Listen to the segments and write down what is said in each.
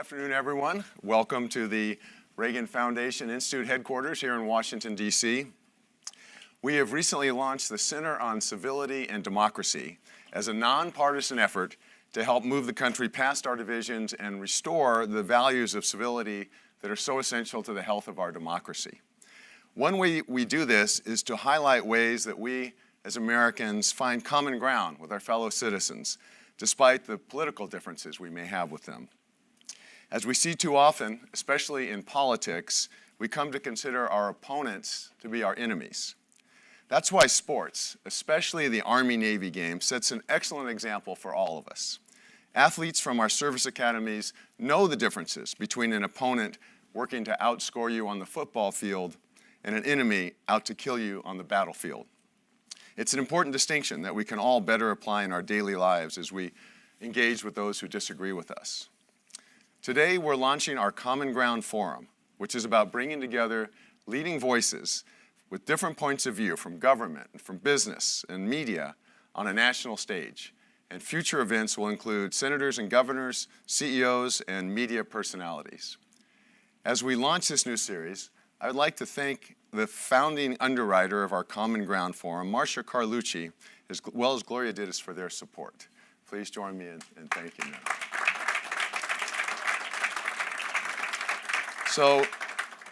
afternoon, everyone. Welcome to the Reagan Foundation Institute headquarters here in Washington, D.C. We have recently launched the Center on Civility and Democracy as a nonpartisan effort to help move the country past our divisions and restore the values of civility that are so essential to the health of our democracy. One way we do this is to highlight ways that we, as Americans, find common ground with our fellow citizens, despite the political differences we may have with them. As we see too often, especially in politics, we come to consider our opponents to be our enemies. That's why sports, especially the Army-Navy game, sets an excellent example for all of us. Athletes from our service academies know the differences between an opponent working to outscore you on the football field and an enemy out to kill you on the battlefield. It's an important distinction that we can all better apply in our daily lives as we engage with those who disagree with us. Today, we're launching our Common Ground Forum, which is about bringing together leading voices with different points of view from government, from business, and media on a national stage. And future events will include senators and governors, CEOs, and media personalities. As we launch this new series, I would like to thank the founding underwriter of our Common Ground Forum, Marcia Carlucci, as well as Gloria Dittis, for their support. Please join me in thanking them. So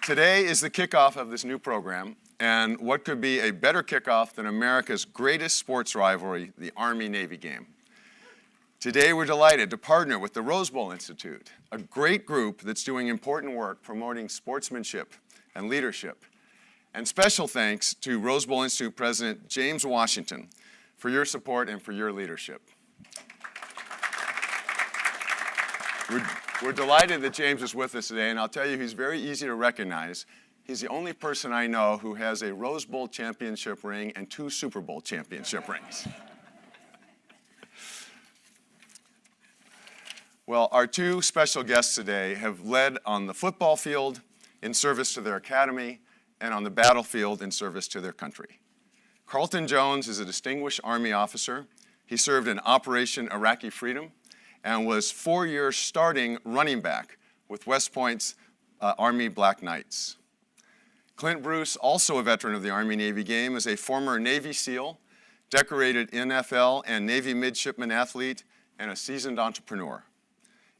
today is the kickoff of this new program, and what could be a better kickoff than America's greatest sports rivalry, the Army-Navy game. Today we're delighted to partner with the Rose Bowl Institute, a great group that's doing important work promoting sportsmanship and leadership. And special thanks to Rose Bowl Institute President James Washington for your support and for your leadership. We're delighted that James is with us today, and I'll tell you, he's very easy to recognize. He's the only person I know who has a Rose Bowl championship ring and 2 Super Bowl championship rings. Well, our 2 special guests today have led on the football field in service to their academy and on the battlefield in service to their country. Carlton Jones is a distinguished Army officer. He served in Operation Iraqi Freedom and was 4 years starting running back with West Point's Army Black Knights. Clint Bruce, also a veteran of the Army-Navy game, is a former Navy SEAL, decorated NFL and Navy Midshipman athlete, and a seasoned entrepreneur.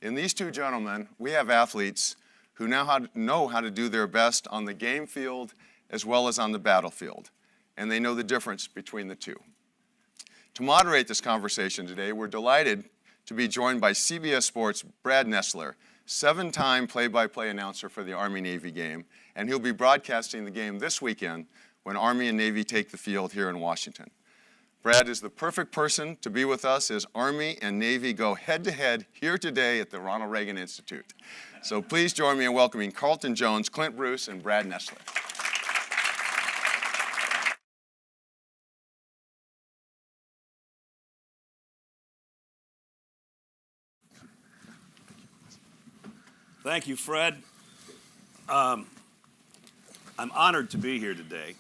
In these 2 gentlemen, we have athletes who now know how to do their best on the game field as well as on the battlefield, and they know the difference between the 2. To moderate this conversation today, we're delighted to be joined by CBS Sports Brad Nessler, 7-time play-by-play announcer for the Army-Navy game, and he'll be broadcasting the game this weekend when Army and Navy take the field here in Washington. Brad is the perfect person to be with us as Army and Navy go head-to-head here today at the Ronald Reagan Institute. So please join me in welcoming Carlton Jones, Clint Bruce, and Brad Nessler. Thank you, Fred. I'm honored to be here today.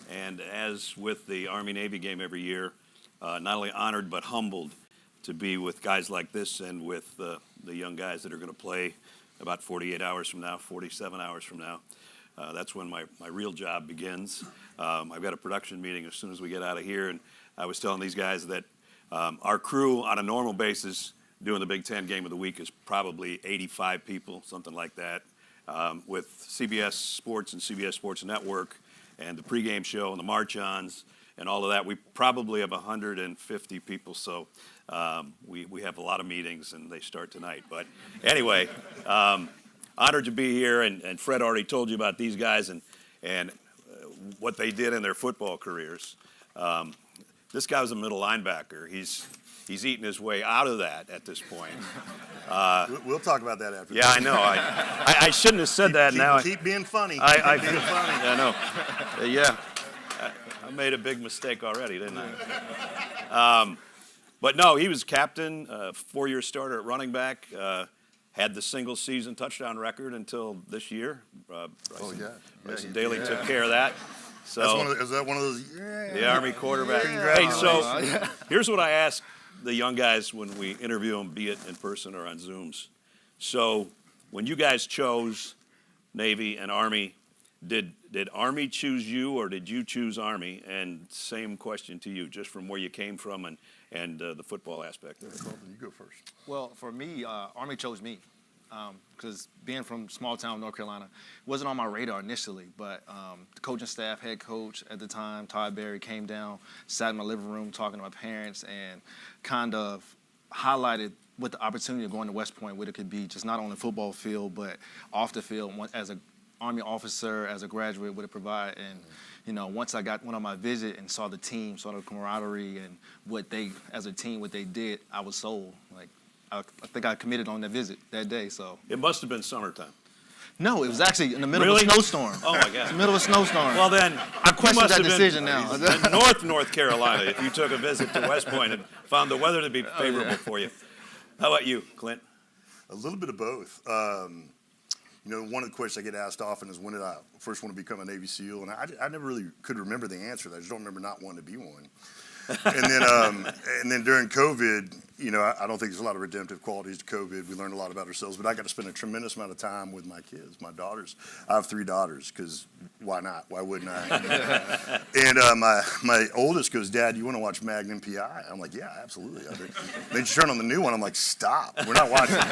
And as with the Army-Navy game every year, not only honored but humbled to be with guys like this and with the young guys that are going to play about 48 hours from now, 47 hours from now. That's when my real job begins. I've got a production meeting as soon as we get out of here, and I was telling these guys that our crew on a normal basis doing the Big Ten game of the week is probably 85 people, something like that. With CBS Sports and CBS Sports Network and the pregame show and the march-ons and all of that, we probably have 150 people. So we have a lot of meetings, and they start tonight. But anyway, honored to be here. And Fred already told you about these guys and what they did in their football careers. This guy was a middle linebacker. He's eaten his way out of that at this point. We'll talk about that after. Yeah, I know. I shouldn't have said that now. Keep being funny. I feel funny. Yeah, I know. Yeah, I made a big mistake already, didn't I? But no, he was captain, 4-year starter at running back, had the single season touchdown record until this year. Bryson Daly took care of that. So is that one of those? The Army quarterback. Hey, so here's what I ask the young guys when we interview them, be it in person or on Zooms. So when you guys chose Navy and Army, did Army choose you or did you choose Army? And same question to you, just from where you came from and the football aspect. Carlton, you go first. Well, for me, Army chose me because being from small town North Carolina wasn't on my radar initially. But the coaching staff, head coach at the time, Todd Berry, came down, sat in my living room talking to my parents, and kind of highlighted what the opportunity of going to West Point, what it could be, just not on the football field, but off the field as an Army officer, as a graduate, what it provide. And once I went on my visit and saw the team, saw the camaraderie and what they, as a team, what they did, I was sold. Like, I think I committed on that visit that day. So It must have been summertime. no, it was actually in the middle Really? of a snowstorm. Oh, my God. The middle of a snowstorm. Well, then, I question must that have been decision now. in North Carolina, if you took a visit to West Point and found the weather to be favorable for you. How about you, Clint? A little bit of both. One of the questions I get asked often is when did I first want to become a Navy SEAL? And I never really could remember the answer to that. I just don't remember not wanting to be one. And then during COVID, I don't think there's a lot of redemptive qualities to COVID. We learned a lot about ourselves, but I got to spend a tremendous amount of time with my kids, my daughters. I have 3 daughters because why not? Why wouldn't I? And my oldest goes, Dad, you want to watch Magnum PI? I'm like, yeah, absolutely. Then you turn on the new one. I'm like, stop. We're not watching it.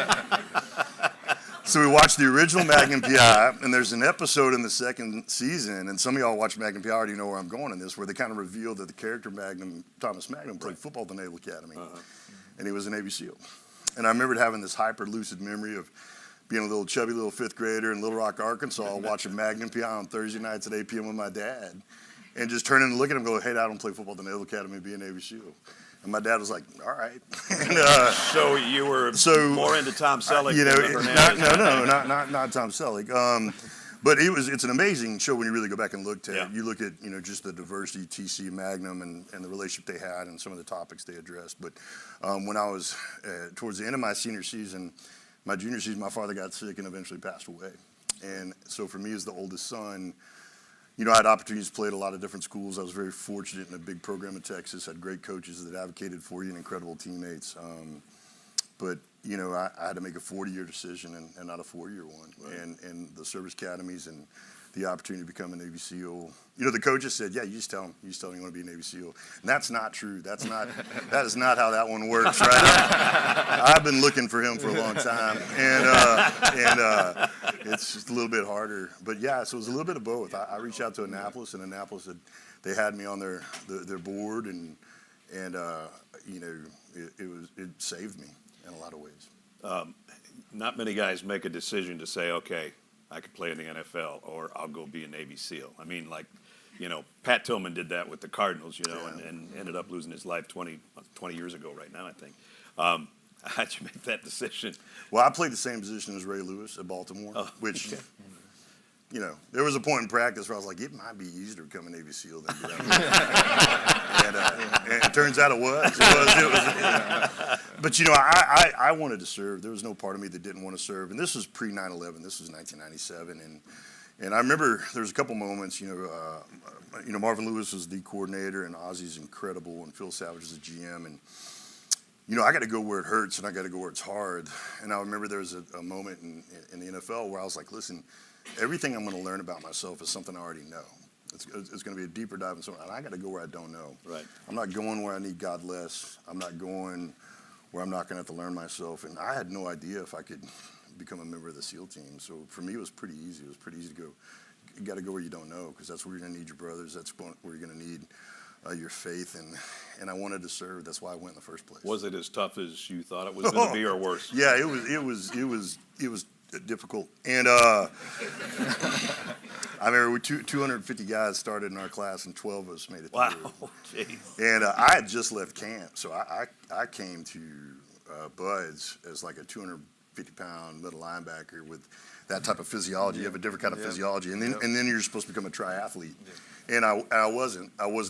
So we watched the original Magnum PI, and there's an episode in the second season, and some of y'all watch Magnum PI already know where I'm going in this, where they kind of reveal that the character Thomas Magnum, played football at the Naval Academy, and he was a Navy SEAL. And I remembered having this hyper-lucid memory of being a little chubby little 5th grader in Little Rock, Arkansas, watching Magnum PI on Thursday nights at 8 p.m. with my dad, and just turning and looking at him and go, hey, Dad, I don't play football at the Naval Academy, be a Navy SEAL. And my dad was like, all right. And, So you were more into Tom Selleck than not Tom Selleck. But it's an amazing show when you really go back and look at it. You look at, just the diversity, TC, Magnum, and the relationship they had and some of the topics they addressed. But when I was towards the end of my senior season, my junior season, my father got sick and eventually passed away. And so for me as the oldest son, I had opportunities to play at a lot of different schools. I was very fortunate in a big program in Texas, had great coaches that advocated for you and incredible teammates. But I had to make a 40-year decision and not a 4-year one. Right. And the service academies and the opportunity to become a Navy SEAL. The coaches said, yeah, you just tell them you want to be a Navy SEAL. And that's not true. That is not how that one works, right? I've been looking for him for a long time. And it's just a little bit harder. But yeah, so it was a little bit of both. I reached out to Annapolis, and Annapolis they had me on their board, and it saved me in a lot of ways. Not many guys make a decision to say, okay, I could play in the NFL or I'll go be a Navy SEAL. I mean, Pat Tillman did that with the Cardinals, and ended up losing his life 20 years ago right now, I think. How'd you make that decision? Well, I played the same position as Ray Lewis at Baltimore, which, there was a point in practice where I was like, it might be easier to become a Navy SEAL than get out. And it turns out it was. But, I wanted to serve. There was no part of me that didn't want to serve. And this was pre-9/11. This was 1997. And I remember there was a couple moments, Marvin Lewis was the coordinator, and Ozzy's incredible, and Phil Savage is the GM. And, I got to go where it hurts, and I got to go where it's hard. And I remember there was a moment in the NFL where I was like, listen, everything I'm going to learn about myself is something I already know. It's going to be a deeper dive in something, and I got to go where I don't know. Right. I'm not going where I need God less. I'm not going where I'm not going to have to learn myself. And I had no idea if I could become a member of the SEAL team. So for me, it was pretty easy. It was pretty easy to go. You got to go where you don't know, because that's where you're going to need your brothers. That's where you're going to need your faith. And I wanted to serve. That's why I went in the first place. Was it as tough as you thought it was going to be, or worse? Yeah, it was difficult. And I remember 250 guys started in our class, and 12 of us made it through. Wow, jeez. And I had just left camp, so I came to Buds as like a 250-pound middle linebacker with that type of physiology. You have a different kind of physiology, and then you're supposed to become a triathlete. And I was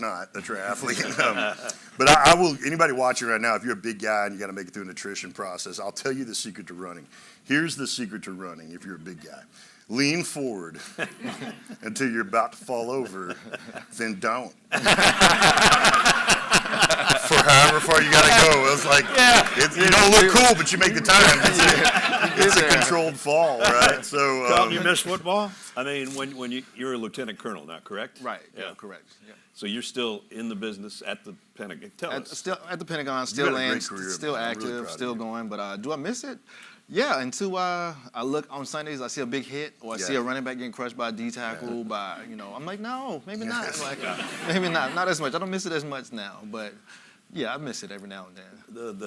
not a triathlete. But I will, anybody watching right now, if you're a big guy and you got to make it through an attrition process, I'll tell you the secret to running. Here's the secret to running if you're a big guy. Lean forward until you're about to fall over, then don't. for however far you gotta go. It was like, you don't look cool, but you make the time. It's a controlled fall, right? So, Carlton, you miss football? I mean, when you're a lieutenant colonel now, correct? Right. Yeah. Correct. Yeah. So you're still in the business at the Pentagon. Tell us. Still at the Pentagon, had still a great in, career, still man. I'm really active, proud of still you. going. But do I miss it? Yeah. Until I look on Sundays, I see a big hit, or I see a running back getting crushed by a D tackle. By I'm like, no, maybe not. Like, maybe not as much. I don't miss it as much now, but yeah, I miss it every now and then.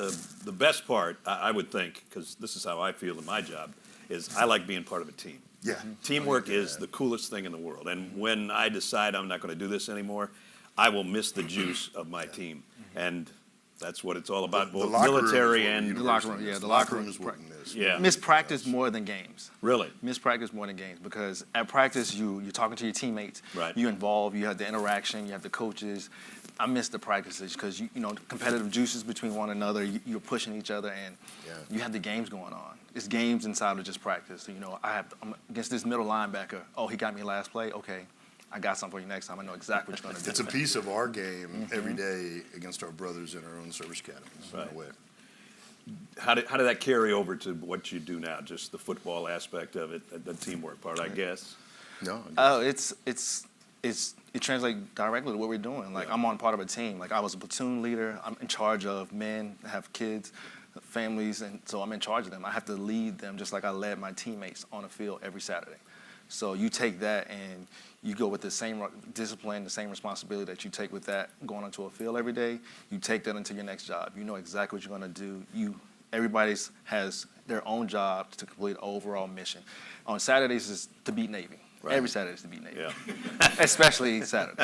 The best part, I would think, because this is how I feel in my job, is I like being part of a team. Yeah. Teamwork is the coolest thing in the world. And when I decide I'm not going to do this anymore, I will miss the juice of my team. And that's what it's all about, both military and... The locker room, The locker room is what we miss. Yeah. Miss practice more than games. Really? Miss practice more than games, because at practice you're talking to your teammates. Right. You're involved. You have the interaction. You have the coaches. I miss the practices because you know competitive juices between one another. You're pushing each other, and you have the games going on. It's games inside of just practice. So, I'm against this middle linebacker. Oh, he got me last play. Okay, I got something for you next time. I know exactly what you're going to do. It's a piece of our game every day against our brothers in our own service academies. Right. In a way. How did that carry over to what you do now? Just the football aspect of it, the teamwork part, I guess. No. Oh, it translates directly to what we're doing. Like, I'm on part of a team. Like, I was a platoon leader. I'm in charge of men that have kids, families, and so I'm in charge of them. I have to lead them just like I led my teammates on the field every Saturday. So you take that and you go with the same discipline, the same responsibility that you take with that going onto a field every day. You take that into your next job. You know exactly what you're going to do. Everybody has their own job to complete an overall mission. On Saturdays is to beat Navy. Right. Every Saturday is to beat Navy. Yeah. Especially Saturday.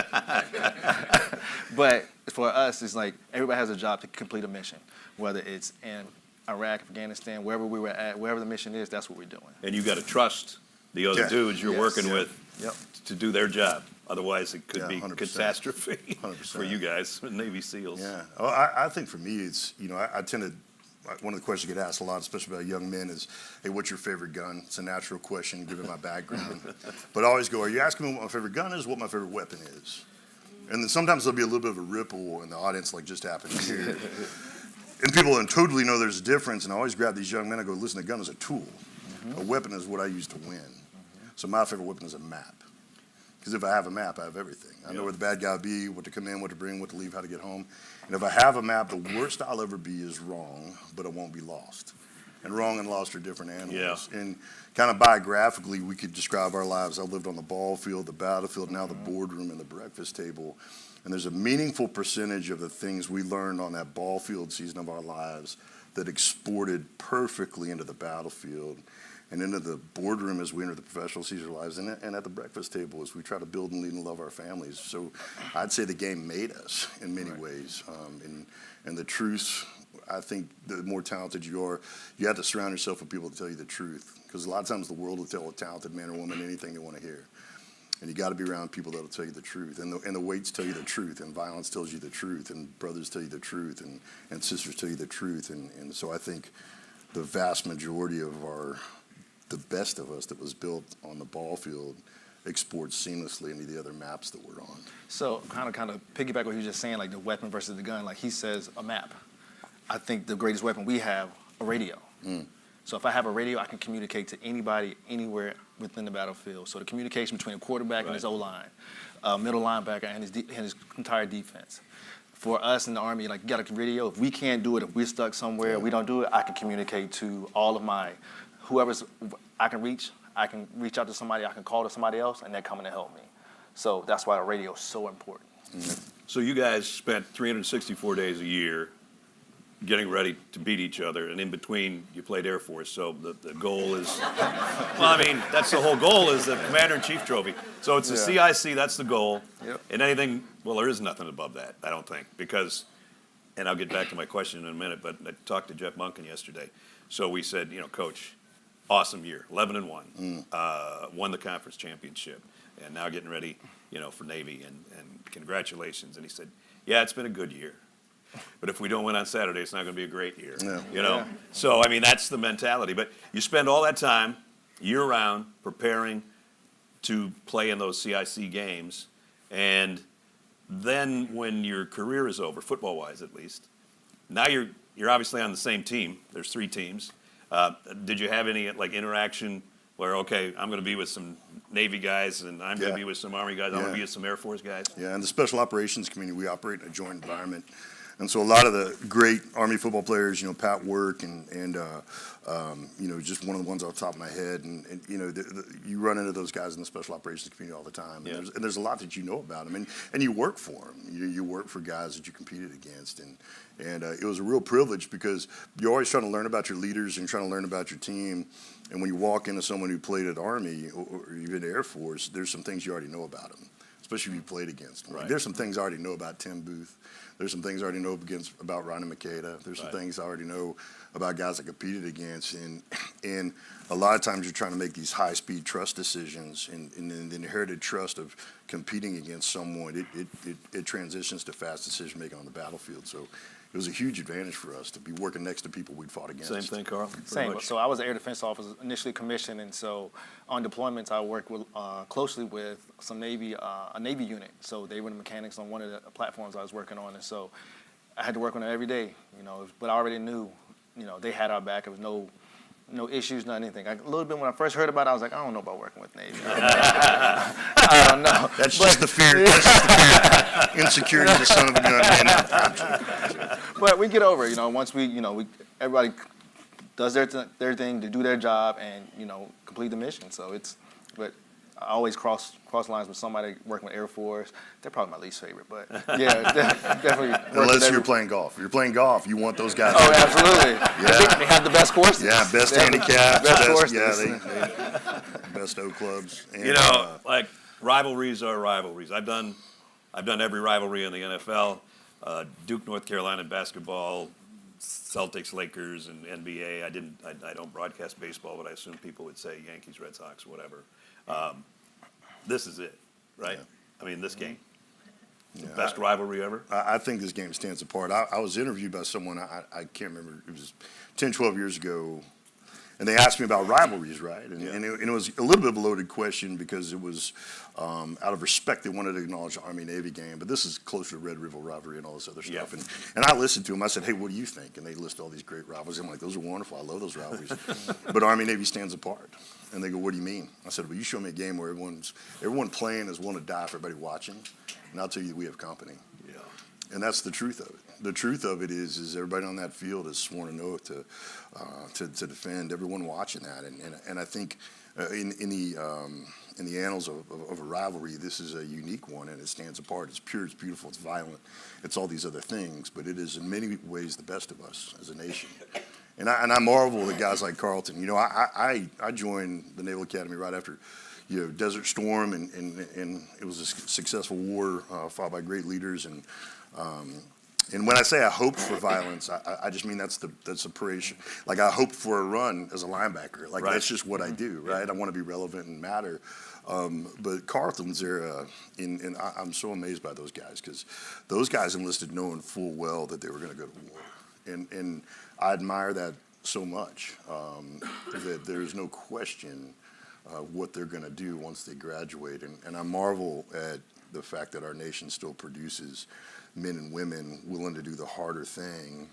But for us, it's like everybody has a job to complete a mission, whether it's in Iraq, Afghanistan, wherever we were at, wherever the mission is, that's what we're doing. And you got to trust the other dudes you're working with Yep. to do their job. Otherwise, it could be 100%. catastrophe 100%. for you guys, Navy SEALs. Yeah. Oh, I think for me, it's, I tend to, one of the questions I get asked a lot, especially about young men, is, hey, what's your favorite gun? It's a natural question given my background. But I always go, are you asking me what my favorite gun is, what my favorite weapon is? And then sometimes there'll be a little bit of a ripple in the audience, like just happened here. And people don't totally know there's a difference, and I always grab these young men and go, listen, a gun is a tool. A weapon is what I use to win. So my favorite weapon is a map. Because if I have a map, I have everything. I know where the bad guy will be, what to come in, what to bring, what to leave, how to get home. And if I have a map, the worst I'll ever be is wrong, but I won't be lost. And wrong and lost are different animals. Yeah. And kind of biographically, we could describe our lives. I lived on the ball field, the battlefield, now the boardroom and the breakfast table. And there's a meaningful percentage of the things we learned on that ball field season of our lives that exported perfectly into the battlefield and into the boardroom as we enter the professional season of our lives, and at the breakfast table as we try to build and lead and love our families. So I'd say the game made us in many ways. And the truth, I think the more talented you are, you have to surround yourself with people to tell you the truth. Because a lot of times the world will tell a talented man or woman anything they want to hear. And you got to be around people that'll tell you the truth. And the weights tell you the truth, and violence tells you the truth, and brothers tell you the truth, and sisters tell you the truth. And so I think the vast majority of the best of us that was built on the ball field exports seamlessly into the other maps that we're on. So kind of piggyback what he was just saying, like the weapon versus the gun. Like he says, a map. I think the greatest weapon we have, a radio. So if I have a radio, I can communicate to anybody, anywhere within the battlefield. So the communication between a quarterback and his O-line, middle linebacker and his entire defense. For us in the Army, like you got a radio. If we can't do it, if we're stuck somewhere, we don't do it, I can communicate to all of my whoever's I can reach out to somebody, I can call to somebody else, and they're coming to help me. So that's why the radio is so important. So you guys spent 364 days a year getting ready to beat each other, and in between you played Air Force. So the goal is, well, I mean, that's the whole goal is the Commander-in-Chief Trophy. So it's the CIC, that's the goal. Yep. And anything, well, there is nothing above that, I don't think, because, and I'll get back to my question in a minute, but I talked to Jeff Munkin yesterday. So we said, Coach, awesome year, 11-1, won the conference championship, and now getting ready, for Navy, and congratulations. And he said, yeah, it's been a good year, but if we don't win on Saturday, it's not going to be a great year, So, I mean, that's the mentality. But you spend all that time, year-round, preparing to play in those CIC games, and then when your career is over, football-wise at least, now you're obviously on the same team. There's 3 teams. Did you have any like interaction where, okay, I'm going to be with some Navy guys and I'm going to be with some Army guys, I'm going to be with some Air Force guys? Yeah, in the special operations community, we operate in a joint environment. And so a lot of the great Army football players, Pat Work and just one of the ones off the top of my head, and you run into those guys in the special operations community all the time. Yeah. And there's a lot that you know about them, and you work for them. You work for guys that you competed against, and it was a real privilege because you're always trying to learn about your leaders and trying to learn about your team. And when you walk into someone who played at Army or even Air Force, there's some things you already know about them, especially if you played against them. Right. There's some things I already know about Tim Booth. There's some things I already know about Ronnie Makeda. There's some things I already know about guys I competed against. And a lot of times you're trying to make these high-speed trust decisions, and the inherited trust of competing against someone, it transitions to fast decision-making on the battlefield. So it was a huge advantage for us to be working next to people we'd fought against. Same thing, Carl? Same. So I was an air defense officer, initially commissioned, and so on deployments, I worked closely with some Navy, a Navy unit. So they were the mechanics on one of the platforms I was working on, and so I had to work on it every day, But I already knew, they had our back. There was no issues, not anything. A little bit when I first heard about it, I was like, I don't know about working with Navy. I don't know. That's just the fear. That's just the fear. Insecurity of the son of a gun. But we get over it, once everybody does their thing to do their job and, complete the mission. So but I always cross lines with somebody working with Air Force. They're probably my least favorite, but yeah, definitely. Unless you're playing golf. If you're playing golf, you want those guys. Oh, absolutely. Yeah. They have the best courses. Yeah, best handicap. Best courses. Yeah, they best O clubs. And, like rivalries are rivalries. I've done every rivalry in the NFL. Duke, North Carolina basketball, Celtics, Lakers, and NBA. I don't broadcast baseball, but I assume people would say Yankees, Red Sox, whatever. This is it, right? Yeah. I mean, this game. The best rivalry ever? I think this game stands apart. I was interviewed by someone, I can't remember, it was 10, 12 years ago, and they asked me about rivalries, right? And it was a little bit of a loaded question because it was out of respect, they wanted to acknowledge the Army-Navy game, but this is closer to Red River Rivalry and all this other stuff. Yeah. And I listened to them. I said, hey, what do you think? And they list all these great rivalries. I'm like, those are wonderful. I love those rivalries. But Army-Navy stands apart. And they go, what do you mean? I said, well, you show me a game where everyone playing is willing to die for everybody watching, and I'll tell you that we have company. Yeah. And that's the truth of it. The truth of it is everybody on that field has sworn an oath to defend everyone watching that. And I think in the annals of a rivalry, this is a unique one, and it stands apart. It's pure, it's beautiful, it's violent, it's all these other things, but it is in many ways the best of us as a nation. And I marvel at guys like Carlton. I joined the Naval Academy right after, Desert Storm, and it was a successful war fought by great leaders. And when I say I hoped for violence, I just mean that's the parade. Like I hoped for a run as a linebacker. Like that's just what I do, right? I want to be relevant and matter. But Carlton's there, and I'm so amazed by those guys because those guys enlisted knowing full well that they were going to go to war. And I admire that so much that there's no question what they're going to do once they graduate. And I marvel at the fact that our nation still produces men and women willing to do the harder thing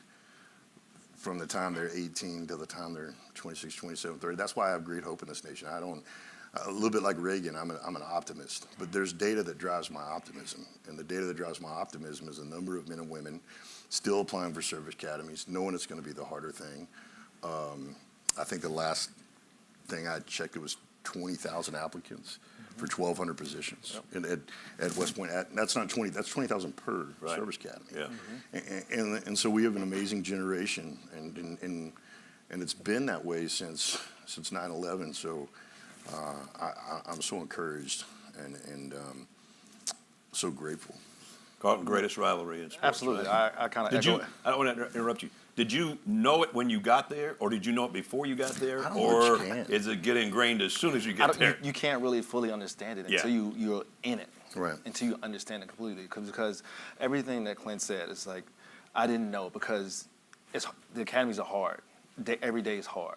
from the time they're 18 to the time they're 26, 27, 30. That's why I have great hope in this nation. A little bit like Reagan, I'm an optimist. But there's data that drives my optimism. And the data that drives my optimism is the number of men and women still applying for service academies, knowing it's going to be the harder thing. I think the last thing I checked, it was 20,000 applicants for 1,200 positions at West Point. That's not 20. That's 20,000 per service academy. Yeah. And so we have an amazing generation, and it's been that way since 9/11. So I'm so encouraged and so grateful. Carlton, greatest rivalry in sports. Absolutely. Right? I kind of Did echo you? it. I don't want to interrupt you. Did you know it when you got there, or did you know it before you got there, I don't know or what you can. is it get ingrained as soon as you get there? You can't really fully understand it until you're in it. Right. Until you understand it completely. Because everything that Clint said is like, I didn't know because the academies are hard. Every day is hard.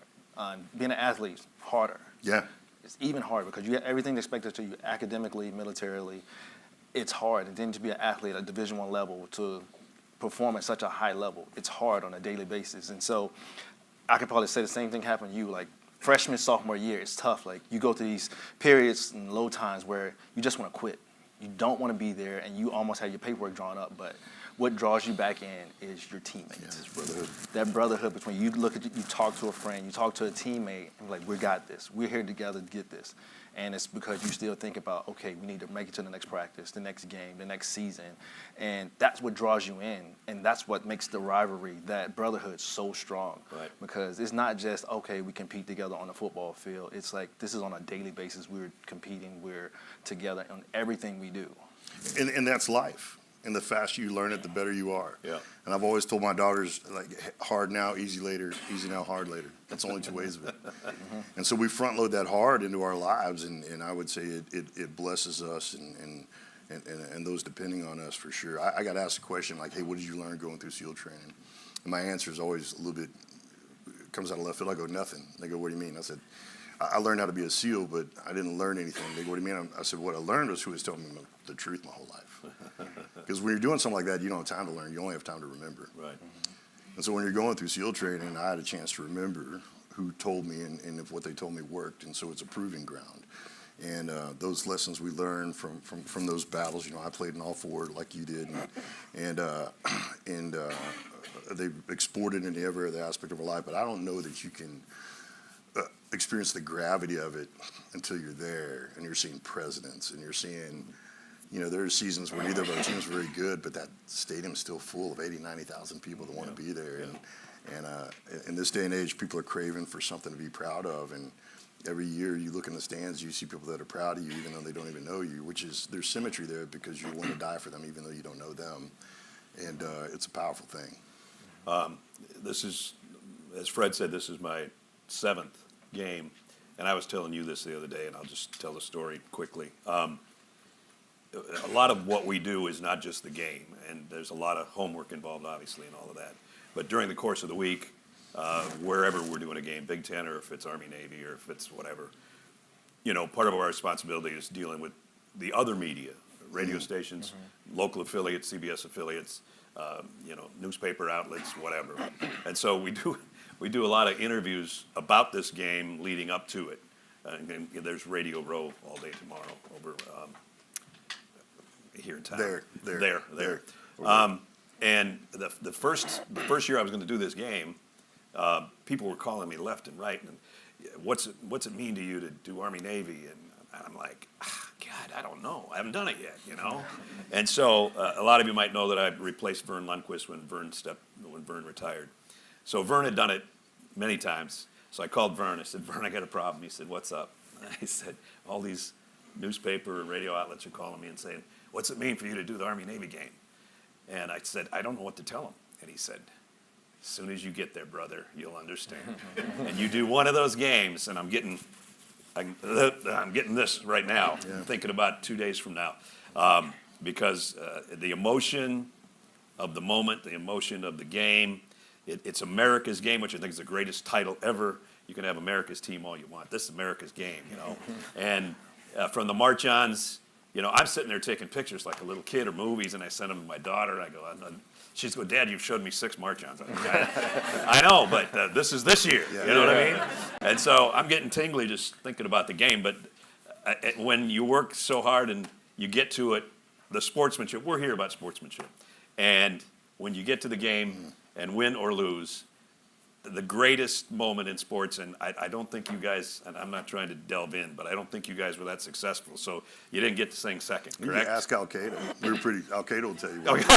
Being an athlete is harder. Yeah. It's even harder because you have everything expected to you academically, militarily. it's hard. And then to be an athlete at Division I level, to perform at such a high level, it's hard on a daily basis. And so I could probably say the same thing happened to you. Like freshman, sophomore year, it's tough. Like you go through these periods and low times where you just want to quit. You don't want to be there, and you almost have your paperwork drawn up. But what draws you back in is your teammates. Yeah, it's brotherhood. That brotherhood between you you talk to a friend, you talk to a teammate, and like, we got this. We're here together to get this. And it's because you still think about, okay, we need to make it to the next practice, the next game, the next season. And that's what draws you in. And that's what makes the rivalry, that brotherhood, so strong. Right. Because it's not just, okay, we compete together on the football field. It's like, this is on a daily basis. We're competing. We're together on everything we do. And that's life. And the faster you learn it, the better you are. Yeah. And I've always told my daughters, like, hard now, easy later, easy now, hard later. That's only two ways of it. And so we front load that hard into our lives, and I would say it blesses us and those depending on us for sure. I got asked a question like, hey, what did you learn going through SEAL training? And my answer is always a little bit, comes out of left field. I go, nothing. They go, what do you mean? I said, I learned how to be a SEAL, but I didn't learn anything. They go, what do you mean? I said, what I learned was who was telling me the truth my whole life. Because when you're doing something like that, you don't have time to learn. You only have time to remember. Right. And so when you're going through SEAL training, I had a chance to remember who told me and if what they told me worked. And so it's a proving ground. And those lessons we learned from those battles, I played in all four like you did. And they exported into every other aspect of our life. But I don't know that you can experience the gravity of it until you're there and you're seeing presidents and you're seeing, there are seasons where neither of our teams were very good, but that stadium's still full of 80, 90,000 people that want to be there. And in this day and age, people are craving for something to be proud of. And every year you look in the stands, you see people that are proud of you, even though they don't even know you, there's symmetry there because you want to die for them, even though you don't know them. And it's a powerful thing. This is, as Fred said, this is my 7th game. And I was telling you this the other day, and I'll just tell the story quickly. A lot of what we do is not just the game, and there's a lot of homework involved, obviously, and all of that. But during the course of the week, wherever we're doing a game, Big Ten, or if it's Army, Navy, or if it's whatever, part of our responsibility is dealing with the other media, radio stations, local affiliates, CBS affiliates, newspaper outlets, whatever. And so we do a lot of interviews about this game leading up to it. And there's Radio Row all day tomorrow over here in town. There. And the first year I was going to do this game, people were calling me left and right, and what's it mean to you to do Army Navy? And I'm like, God, I don't know. I haven't done it yet, And so a lot of you might know that I replaced Vern Lundquist when Vern retired. So Vern had done it many times. So I called Vern. I said, Vern, I got a problem. He said, what's up? I said, all these newspaper and radio outlets are calling me and saying, what's it mean for you to do the Army-Navy game? And I said, I don't know what to tell them. And he said, as soon as you get there, brother, you'll understand. And you do one of those games, and I'm getting this right now, thinking about 2 days from now. Because the emotion of the moment, the emotion of the game, it's America's game, which I think is the greatest title ever. You can have America's team all you want. This is America's game, And from the march-ons, I'm sitting there taking pictures like a little kid or movies, and I send them to my daughter. I go, she's go, Dad, you've showed me 6 march-ons. I know, but this is this year. You know what I mean? And so I'm getting tingly just thinking about the game. But when you work so hard and you get to it, the sportsmanship, we're here about sportsmanship. And when you get to the game and win or lose, the greatest moment in sports, and I don't think you guys, and I'm not trying to delve in, but I don't think you guys were that successful. So you didn't get to sing second, correct? You ask Al-Qaeda. Al-Qaeda will tell you what. Okay.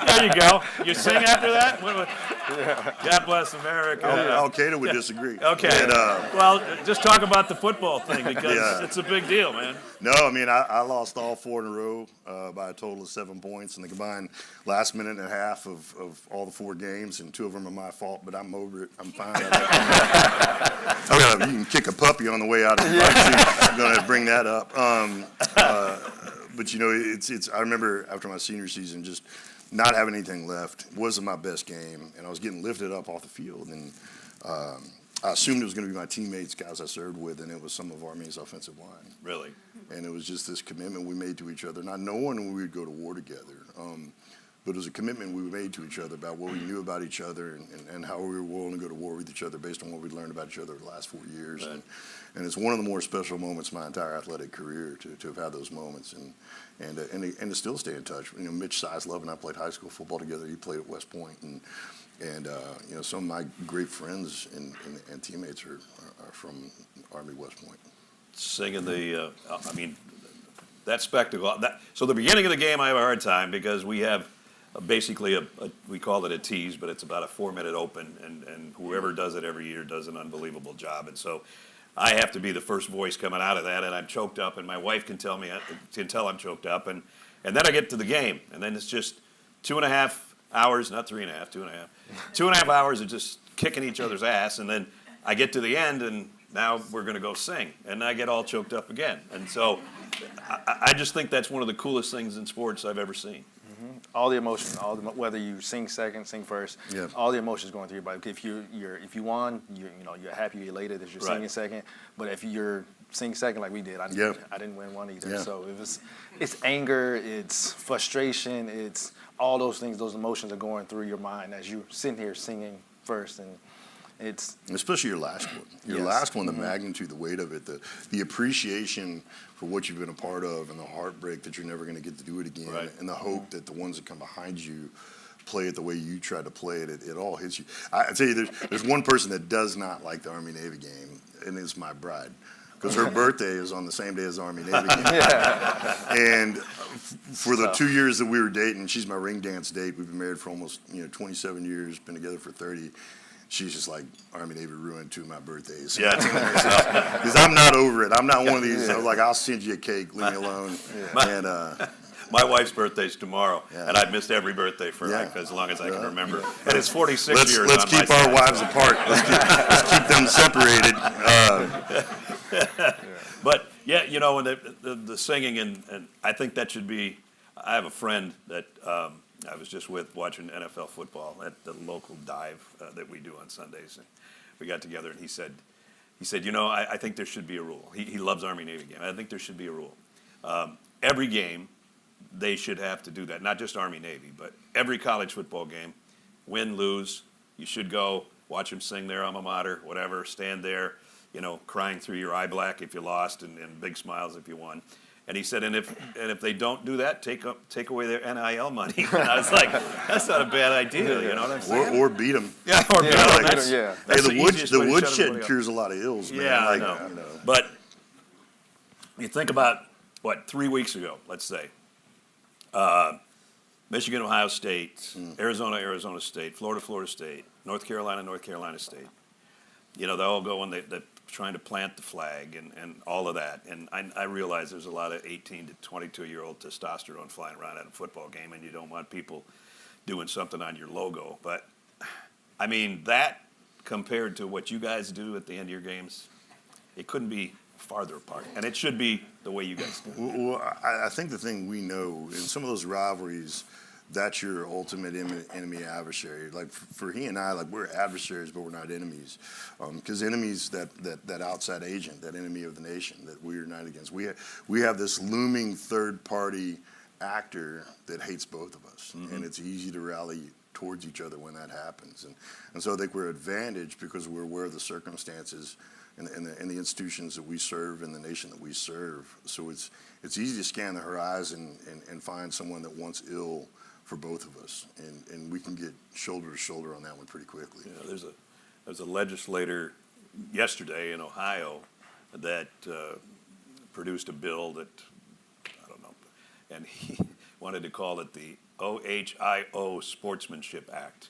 There you go. You sing after that? God bless America. Al-Qaeda would disagree. Okay. And, well, just talk about the football thing because it's a big deal, man. No, I mean, I lost all 4 in a row by a total of 7 points in the combined last minute and a half of all the 4 games, and 2 of them are my fault, but I'm over it. I'm fine. You can kick a puppy on the way out of the box. I'm going to bring that up. But, it's. I remember after my senior season just not having anything left. It wasn't my best game, and I was getting lifted up off the field. And I assumed it was going to be my teammates, guys I served with, and it was some of Army's offensive line. Really? And it was just this commitment we made to each other, not knowing we would go to war together. But it was a commitment we made to each other about what we knew about each other and how we were willing to go to war with each other based on what we'd learned about each other the last 4 years. Right. And it's one of the more special moments of my entire athletic career to have had those moments and to still stay in touch. You know, Mitch Sizlove and I played high school football together. He played at West Point, and you know, some of my great friends and teammates are from Army West Point. Singing the, I mean, that spectacle. So the beginning of the game, I have a hard time because we have basically we call it a tease, but it's about a 4-minute open, and whoever does it every year does an unbelievable job. And so I have to be the first voice coming out of that, and I'm choked up, and my wife can tell I'm choked up, and then I get to the game, and then it's just 2.5 hours, not 3.5, 2.5, 2.5 hours of just kicking each other's ass, and then I get to the end, and now we're going to go sing, and I get all choked up again. And so I just think that's one of the coolest things in sports I've ever seen. All the emotion, whether you sing second, sing first, Yeah. all the emotions going through your body. If you won, you're happy, you're elated that you're Right. singing second. But if you're singing second like we did, I didn't win one either. Yeah. So it's anger, it's frustration, it's all those things. Those emotions are going through your mind as you're sitting here singing first, and it's Especially your last one. Your Yes. last one, the magnitude, the weight of it, the appreciation for what you've been a part of, and the heartbreak that you're never going to get to do it again, Right. and the hope that the ones that come behind you play it the way you tried to play it. It all hits you. I tell you, there's one person that does not like the Army Navy game, and it's my bride. Because her birthday is on the same day as the Army Navy game. And for the 2 years that we were dating, she's my ring dance date. We've been married for almost 27 years, been together for 30. She's just like, Army Navy ruined 2 of my birthdays. Yeah. Because I'm not over it. I'm not one of these. I was like, I'll send you a cake, leave me alone. And My wife's birthday's tomorrow, Yeah. and I've missed every birthday for Yeah. like as long as I can Yeah. remember. And it's 46 years let's on my keep our side, wives so. apart. Let's keep them separated. But yeah, and the singing, and I think that should be. I have a friend that I was just with watching NFL football at the local dive that we do on Sundays, and we got together, and he said, I think there should be a rule. He loves Army Navy game. I think there should be a rule. Every game, they should have to do that. Not just Army Navy, but every college football game, win, lose, you should go watch them sing their alma mater, whatever, stand there, crying through your eye black if you lost, and big smiles if you won. And he said, and if they don't do that, take away their NIL money. And I was like, that's not a bad idea. You know what I'm saying? Or beat them. Yeah, or Yeah, no, like, that's, yeah. that's Hey, the easiest way to shut woodshed everybody up. cures a lot of ills, man. Yeah, Like, I know. But you think about 3 weeks ago, let's say, Michigan, Ohio State, Arizona State, Florida State, North Carolina State. They all go and they're trying to plant the flag and all of that. And I realize there's a lot of 18 to 22-year-old testosterone flying around at a football game, and you don't want people doing something on your logo. But, I mean, that compared to what you guys do at the end of your games, it couldn't be farther apart. And it should be the way you guys do it. Well, I think the thing we know in some of those rivalries, that's your ultimate enemy adversary. Like for he and I, like we're adversaries, but we're not enemies. Because enemies, that outside agent, that enemy of the nation that we are not against. We have this looming third party actor that hates both of us, and it's easy to rally towards each other when that happens. And so I think we're advantaged because we're aware of the circumstances and the institutions that we serve and the nation that we serve. So it's easy to scan the horizon and find someone that wants ill for both of us, and we can get shoulder to shoulder on that one pretty quickly. There's a legislator yesterday in Ohio that produced a bill that, I don't know, and he wanted to call it the OHIO Sportsmanship Act.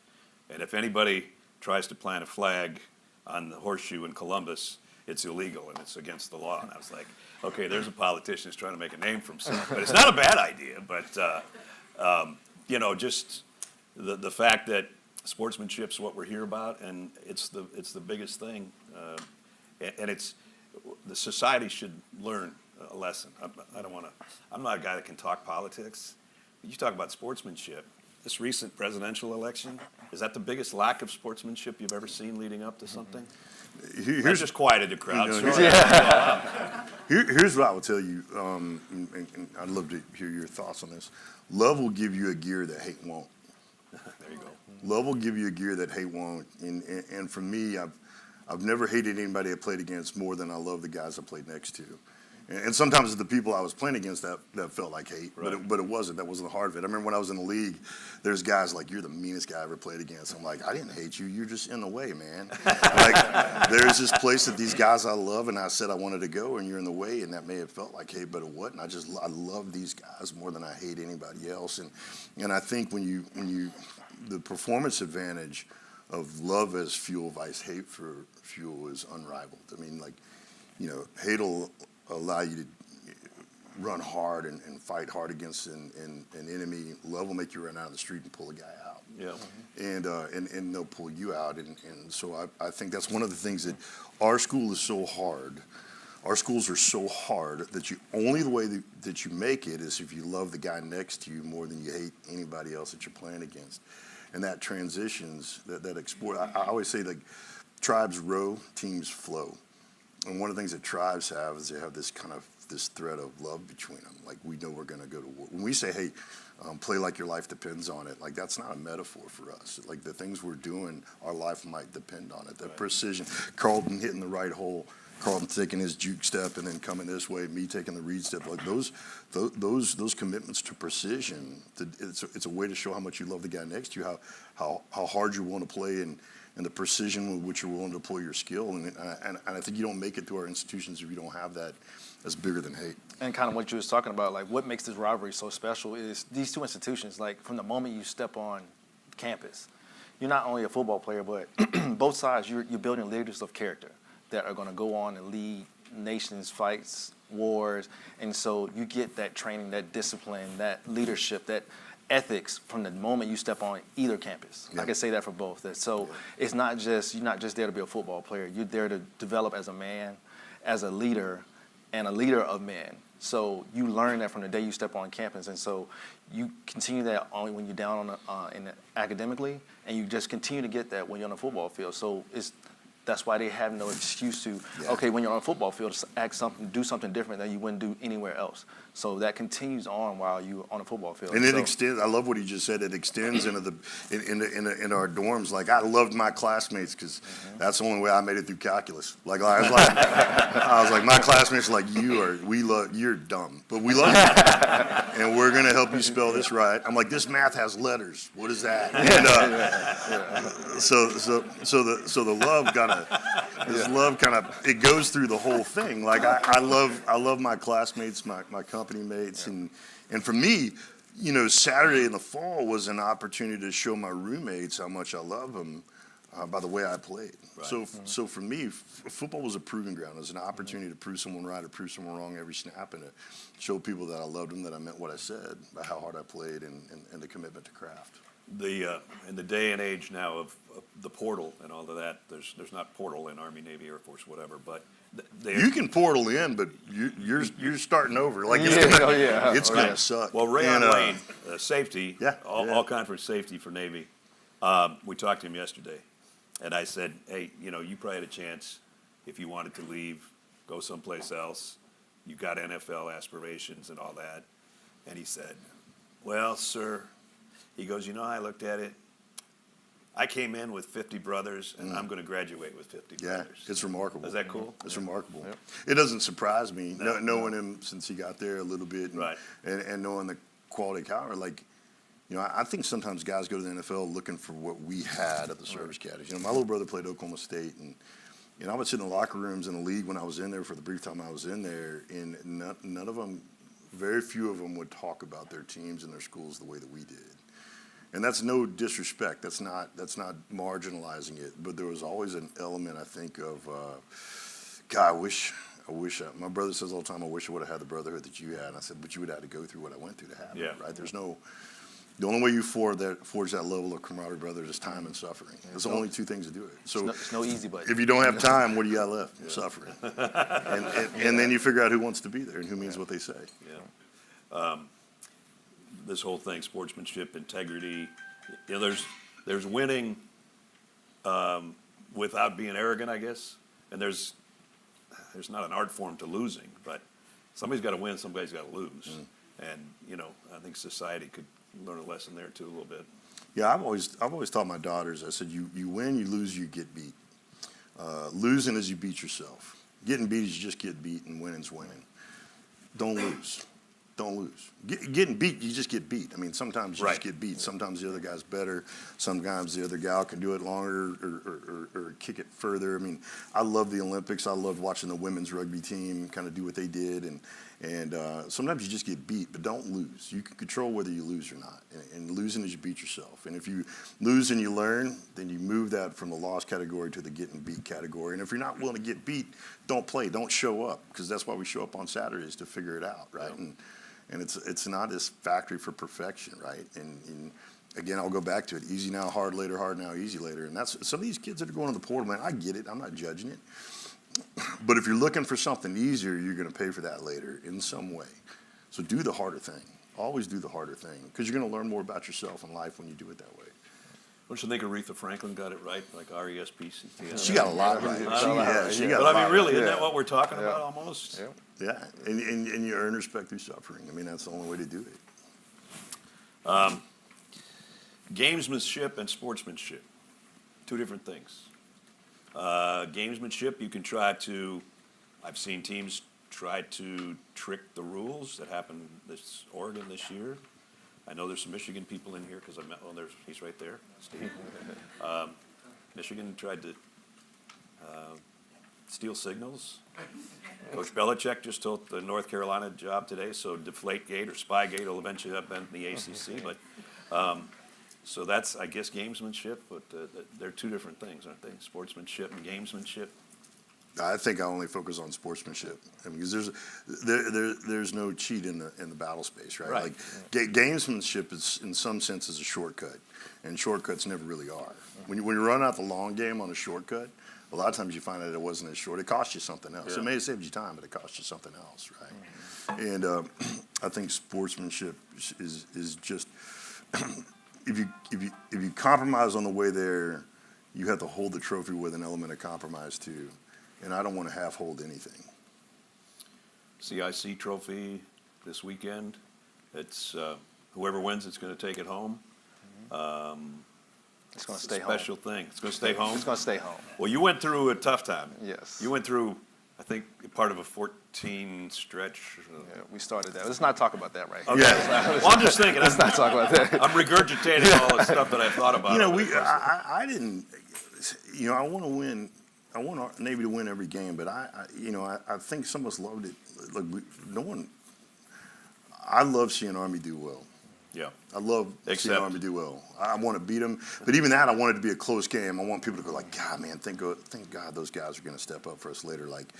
And if anybody tries to plant a flag on the horseshoe in Columbus, it's illegal and it's against the law. And I was like, okay, there's a politician who's trying to make a name for himself. But it's not a bad idea. But, just the fact that sportsmanship's what we're here about, and it's the biggest thing. And the society should learn a lesson. I'm not a guy that can talk politics. You talk about sportsmanship. This recent presidential election, Is that the biggest lack of sportsmanship you've ever seen leading up to something? I Here's just quieted the crowd. You know, Sorry. here's what I will tell you, and I'd love to hear your thoughts on this. Love will give you a gear that hate won't. There you go. Love will give you a gear that hate won't. And for me, I've never hated anybody I played against more than I love the guys I played next to. And sometimes the people I was playing against that felt like hate, Right. but it wasn't. That wasn't the heart of it. I remember when I was in the league, there's guys like, you're the meanest guy I ever played against. I'm like, I didn't hate you. You're just in the way, man. Like, there's this place that these guys I love, and I said I wanted to go, and you're in the way, and that may have felt like hate, but it wasn't. I love these guys more than I hate anybody else. And I think when the performance advantage of love as fuel vice hate for fuel is unrivaled. I mean, like, hate will allow you to run hard and fight hard against an enemy. Love will make you run out of the street and pull a guy out. Yeah. And they'll pull you out. And so I think that's one of the things that our school is so hard. Our schools are so hard that only the way that you make it is if you love the guy next to you more than you hate anybody else that you're playing against. And that transitions, that export. I always say that tribes row, teams flow. And one of the things that tribes have is they have this thread of love between them. Like, we know we're going to go to war. When we say, hey, play like your life depends on it, like, that's not a metaphor for us. Like, the things we're doing, our life might depend on it. The precision, Carlton hitting the right hole, Carlton taking his juke step and then coming this way, me taking the read step, like those commitments to precision. It's a way to show how much you love the guy next to you, how hard you want to play, and the precision with which you're willing to deploy your skill. And I think you don't make it through our institutions if you don't have that as bigger than hate. And kind of what you was talking about, like what makes this rivalry so special is these two institutions, like from the moment you step on campus, you're not only a football player, but both sides, you're building leaders of character that are going to go on and lead nations, fights, wars. And so you get that training, that discipline, that leadership, that ethics from the moment you step on either campus. Yeah. I can say that for both. So it's not just, you're not just there to be a football player. You're there to develop as a man, as a leader, and a leader of men. So you learn that from the day you step on campus. And so you continue that only when you're down on academically, and you just continue to get that when you're on the football field. So that's why they have no excuse to, okay, when you're on a football field, do something different that you wouldn't do anywhere else. So that continues on while you're on a football field. And it extends. I love what he just said. It extends into in our dorms. Like, I loved my classmates because that's the only way I made it through calculus. Like, I was like, my classmates are like, you're dumb, but we love you, and we're gonna help you spell this right. I'm like, this math has letters. What is that? And so the love kind of it goes through the whole thing. Like, I love my classmates, my company mates, and for me, Saturday in the fall was an opportunity to show my roommates how much I love them by the way I played. Right. So for me, football was a proving ground. It was an opportunity to prove someone right or prove someone wrong every snap, and to show people that I loved them, that I meant what I said, by how hard I played, and the commitment to craft. In the day and age now of the portal and all of that, there's not portal in Army, Navy, Air Force, whatever, but you can portal in, but you're starting over. Like, it's gonna suck. Well, Rayon Lane, safety, all conference safety for Navy. We talked to him yesterday, and I said, hey, you probably had a chance if you wanted to leave, go someplace else. You got NFL aspirations and all that, and he said, well, sir. He goes, I looked at it. I came in with 50 brothers, and I'm going to graduate with 50 brothers. Yeah, it's remarkable. Is that cool? It's remarkable. Yep. It doesn't surprise me, knowing him since he got there a little bit, and knowing the quality of caliber. Like, I think sometimes guys go to the NFL looking for what we had at the service academies. My little brother played Oklahoma State, and I would sit in the locker rooms in the league when I was in there for the brief time I was in there, and none of them, very few of them would talk about their teams and their schools the way that we did. And that's no disrespect. That's not marginalizing it. But there was always an element, I think, of, God, I wish. My brother says all the time, I wish I would have had the brotherhood that you had. And I said, but you would have had to go through what I went through to have it, right? The only way you forge that level of camaraderie, brother, is time and suffering. There's only two things to do it. So it's no easy button. If you don't have time, what do you got left? Suffering. And then you figure out who wants to be there and who means what they say. Yeah. This whole thing, sportsmanship, integrity, there's there's winning without being arrogant, I guess, and there's not an art form to losing, but somebody's got to win, somebody's got to lose, and I think society could learn a lesson there too a little bit. Yeah, I've always taught my daughters. I said, you win, you lose, you get beat. Losing is you beat yourself. Getting beat is you just get beat, and winning's winning. Don't lose. Don't lose. Getting beat, you just get beat. I mean, sometimes you just get beat. Sometimes the other guy's better. Sometimes the other gal can do it longer or kick it further. I mean, I love the Olympics. I love watching the women's rugby team kind of do what they did. And sometimes you just get beat, but don't lose. You can control whether you lose or not. And losing is you beat yourself. And if you lose and you learn, then you move that from the loss category to the getting beat category. And if you're not willing to get beat, don't play. Don't show up, because that's why we show up on Saturdays, to figure it out, right? And it's not this factory for perfection, right? And again, I'll go back to it. Easy now, hard later, hard now, easy later. And that's some of these kids that are going to the portal, man, I get it. I'm not judging it. But if you're looking for something easier, you're going to pay for that later in some way. So do the harder thing. Always do the harder thing, because you're going to learn more about yourself and life when you do it that way. Don't you think Aretha Franklin got it right, like R-E-S-P-C-T? She got a lot right. She got But a I mean, lot really, right. isn't that what we're talking about almost? Yeah, and you earn respect through suffering. I mean, that's the only way to do it. Gamesmanship and sportsmanship, two different things. Gamesmanship, you can try to, I've seen teams try to trick the rules. That happened this Oregon this year. I know there's some Michigan people in here because I met, he's right there, Steve. Michigan tried to steal signals. Coach Belichick just told the North Carolina job today, so Deflategate or Spygate will eventually up in the ACC. But so that's, I guess, gamesmanship, but they're two different things, aren't they? Sportsmanship and gamesmanship. I think I only focus on sportsmanship, because there's no cheat in the battle space, right? Like gamesmanship is, in some sense, is a shortcut, and shortcuts never really are. When you run out the long game on a shortcut, a lot of times you find out it wasn't as short. It cost you something else. It may have saved you time, but it cost you something else, right? And I think sportsmanship is just if you compromise on the way there, you have to hold the trophy with an element of compromise too. And I don't want to half hold anything. CIC trophy this weekend. It's whoever wins, it's going to take it home. It's going to stay home. Special thing. It's going to stay home. It's going to stay home. Well, you went through a tough time. Yes. You went through, I think, part of a 14 stretch. Yeah, we started that. Let's not talk about that right here. Okay. Well, I'm just thinking. Let's not talk about that. I'm regurgitating all the stuff that I thought about. I didn't. I want to win. I want our Navy to win every game, but I think some of us loved it. Like I love seeing Army do well. Yeah. I love seeing Army do well. I want to beat them, but even that, I want it to be a close game. I want people to go like, God, man, thank God those guys are going to step up for us later. Like,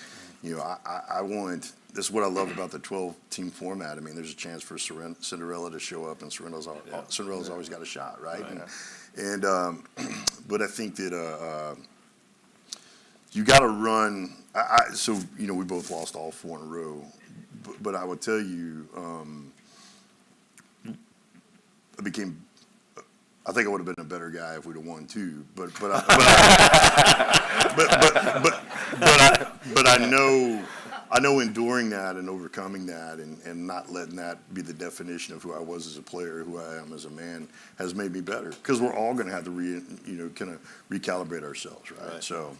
I want. This is what I love about the 12-team format. I mean, there's a chance for Cinderella to show up, and Cinderella's always got a shot, right? And but I think that. You got to run. We both lost all 4 in a row, but I would tell you, I think I would have been a better guy if we'd have won too. But I know enduring that and overcoming that and not letting that be the definition of who I was as a player, who I am as a man, has made me better. Because we're all going to have to kind of recalibrate ourselves, right? So.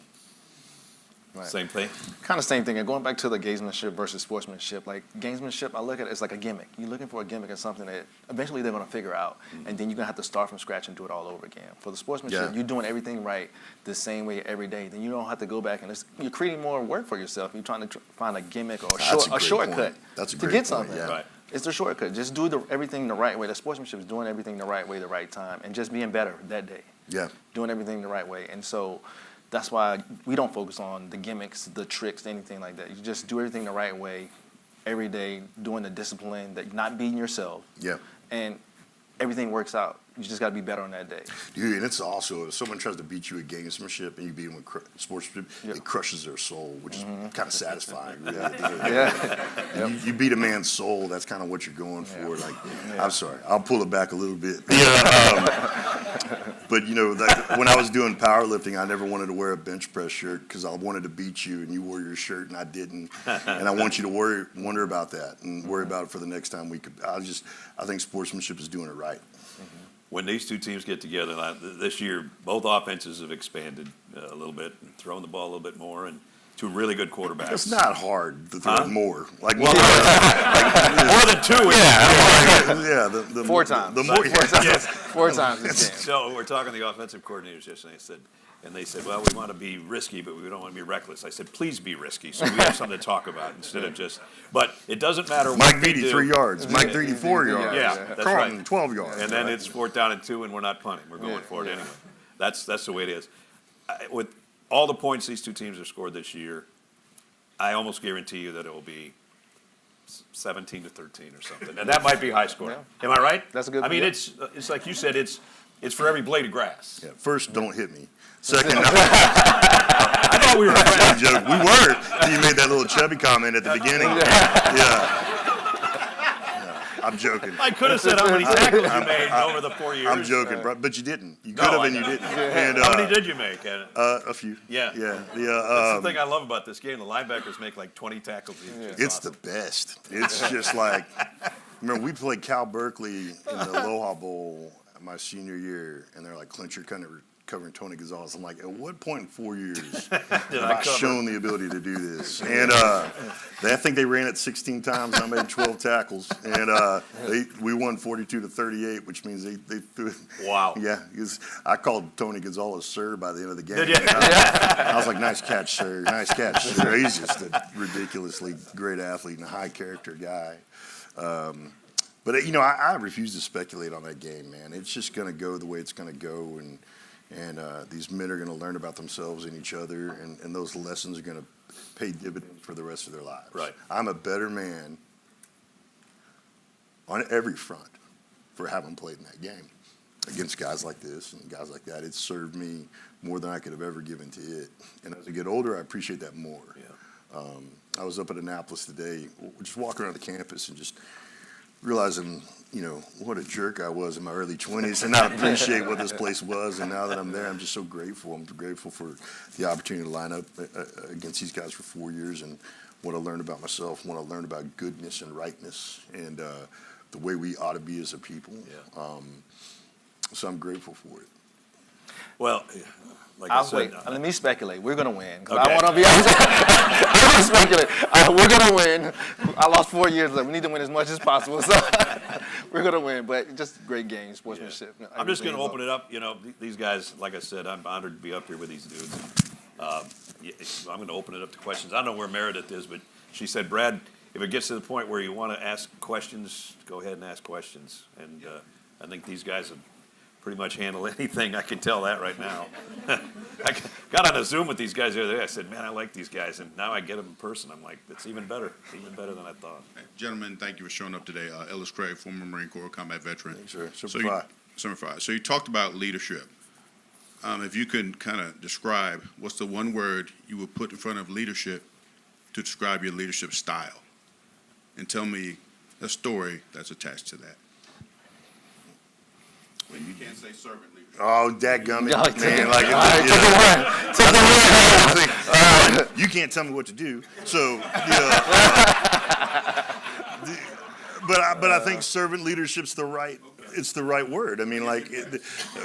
Right. Same thing. Kind of same thing. And going back to the gamesmanship versus sportsmanship, like gamesmanship, I look at it as like a gimmick. You're looking for a gimmick and something that eventually they're going to figure out, and then you're going to have to start from scratch and do it all over again. For the sportsmanship, you're doing everything right the same way every day. Then you don't have to go back and you're creating more work for yourself. You're trying to find a gimmick or a shortcut to get something. Yeah. Right. It's the shortcut. Just do everything the right way. The sportsmanship is doing everything the right way, the right time, and just being better that day. Yeah. Doing everything the right way. And so that's why we don't focus on the gimmicks, the tricks, anything like that. You just do everything the right way every day, doing the discipline, that not beating yourself. Yeah. And everything works out. You just got to be better on that day. Dude, and it's also, if someone tries to beat you at gamesmanship and you beat them with sportsmanship, it crushes their soul, which is kind of satisfying. You beat a man's soul, that's kind of what you're going for. Like, I'm sorry, I'll pull it back a little bit. But you know, like, when I was doing powerlifting, I never wanted to wear a bench press shirt because I wanted to beat you, and you wore your shirt and I didn't. And I want you to wonder about that and worry about it for the next time we could. I think sportsmanship is doing it right. When these two teams get together this year, both offenses have expanded a little bit, and thrown the ball a little bit more, and two really good quarterbacks. It's not hard to throw more. Like, more than two. The 4 times. The more, Four times this game. So we're talking to the offensive coordinators yesterday. They said, well, we want to be risky, but we don't want to be reckless. I said, please be risky, so we have something to talk about instead of just. But it doesn't matter what Mike we Beatty, do. 3 yards. Mike Beatty, 4 yards. Yeah, that's Carlton, right. 12 yards. And then it's 4th down and 2, and we're not punting. We're going for it anyway. That's the way it is. With all the points these two teams have scored this year, I almost guarantee you that it will be 17-13 or something, and that might be high scoring. Yeah. Am I right? That's a good. I mean, it's like you said. It's for every blade of grass. Yeah, first, don't hit me. Second, I thought we were friends. joke. We were. You made that little chubby comment at the beginning. Yeah. I'm joking. I could have said how many tackles you made over the 4 years. I'm joking, but you didn't. You could have and you didn't. And, How many did you make? a few. Yeah. Yeah. That's the thing I love about this game. The linebackers make like 20 tackles each. It's the best. It's just like, remember, we played Cal Berkeley in the Aloha Bowl my senior year, and they're like, Clint, you're covering Tony Gonzalez. I'm like, at what point in 4 years have I shown the ability to do this? And I think they ran it 16 times, and I made 12 tackles. And we won 42-38, which means they threw it. Wow. Yeah, I called Tony Gonzalez sir by the end of the game. Did you? I was like, nice catch, sir. Nice catch, sir. He's just a ridiculously great athlete and a high character guy. But, you know, I refuse to speculate on that game, man. It's just going to go the way it's going to go, and these men are going to learn about themselves and each other, and those lessons are going to pay dividends for the rest of their lives. Right. I'm a better man on every front for having played in that game against guys like this and guys like that. It served me more than I could have ever given to it. And as I get older, I appreciate that more. Yeah. I was up at Annapolis today, just walking around the campus and just realizing, you know, what a jerk I was in my early 20s and not appreciate what this place was. And now that I'm there, I'm just so grateful. I'm grateful for the opportunity to line up against these guys for 4 years and what I learned about myself, what I learned about goodness and rightness and the way we ought to be as a people. Yeah. So I'm grateful for it. Well, like I said, Wait, let me speculate. We're going to win. 'Cause Okay. I want to be honest. I'm going to speculate. We're going to win. I lost 4 years. We need to win as much as possible. So we're going to win. But just great game, sportsmanship. Yeah. I'm just going to open it up. You know, these guys, like I said, I'm honored to be up here with these dudes. I'm going to open it up to questions. I don't know where Meredith is, but she said, Brad, if it gets to the point where you want to ask questions, go ahead and ask questions. And I think these guys have pretty much handle anything. I can tell that right now. I got on a Zoom with these guys the other day. I said, man, I like these guys. And now I get them in person. I'm like, it's even better than I thought. Gentlemen, thank you for showing up today. Ellis Craig, former Marine Corps combat veteran. Thanks, sir. Semper Fi. So you talked about leadership. If you can kind of describe, what's the one word you would put in front of leadership to describe your leadership style? And tell me a story that's attached to that. Well, you can't say servant leadership. Oh, dadgummit, Yeah, man! Like, you can't tell me what to do. So, but I think servant leadership's the right word. I mean, like,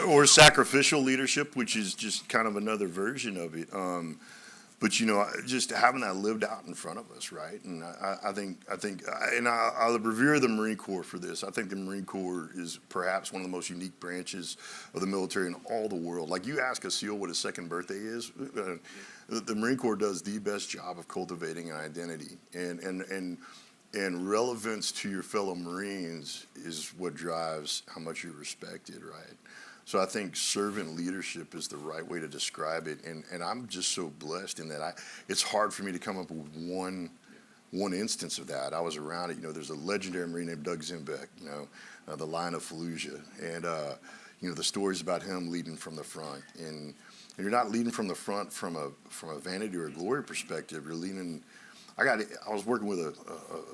or sacrificial leadership, which is just kind of another version of it. But you know, just having that lived out in front of us, right? And I think, and I revere the Marine Corps for this. I think the Marine Corps is perhaps one of the most unique branches of the military in all the world. Like, you ask a SEAL what his second birthday is, the Marine Corps does the best job of cultivating an identity, and relevance to your fellow Marines is what drives how much you're respected, right? So I think servant leadership is the right way to describe it, and I'm just so blessed in that it's hard for me to come up with one one instance of that. I was around it. There's a legendary Marine named Doug Zimbeck, the Lion of Fallujah. And, the stories about him leading from the front. And you're not leading from the front from a vanity or a glory perspective. You're leading. I was working with a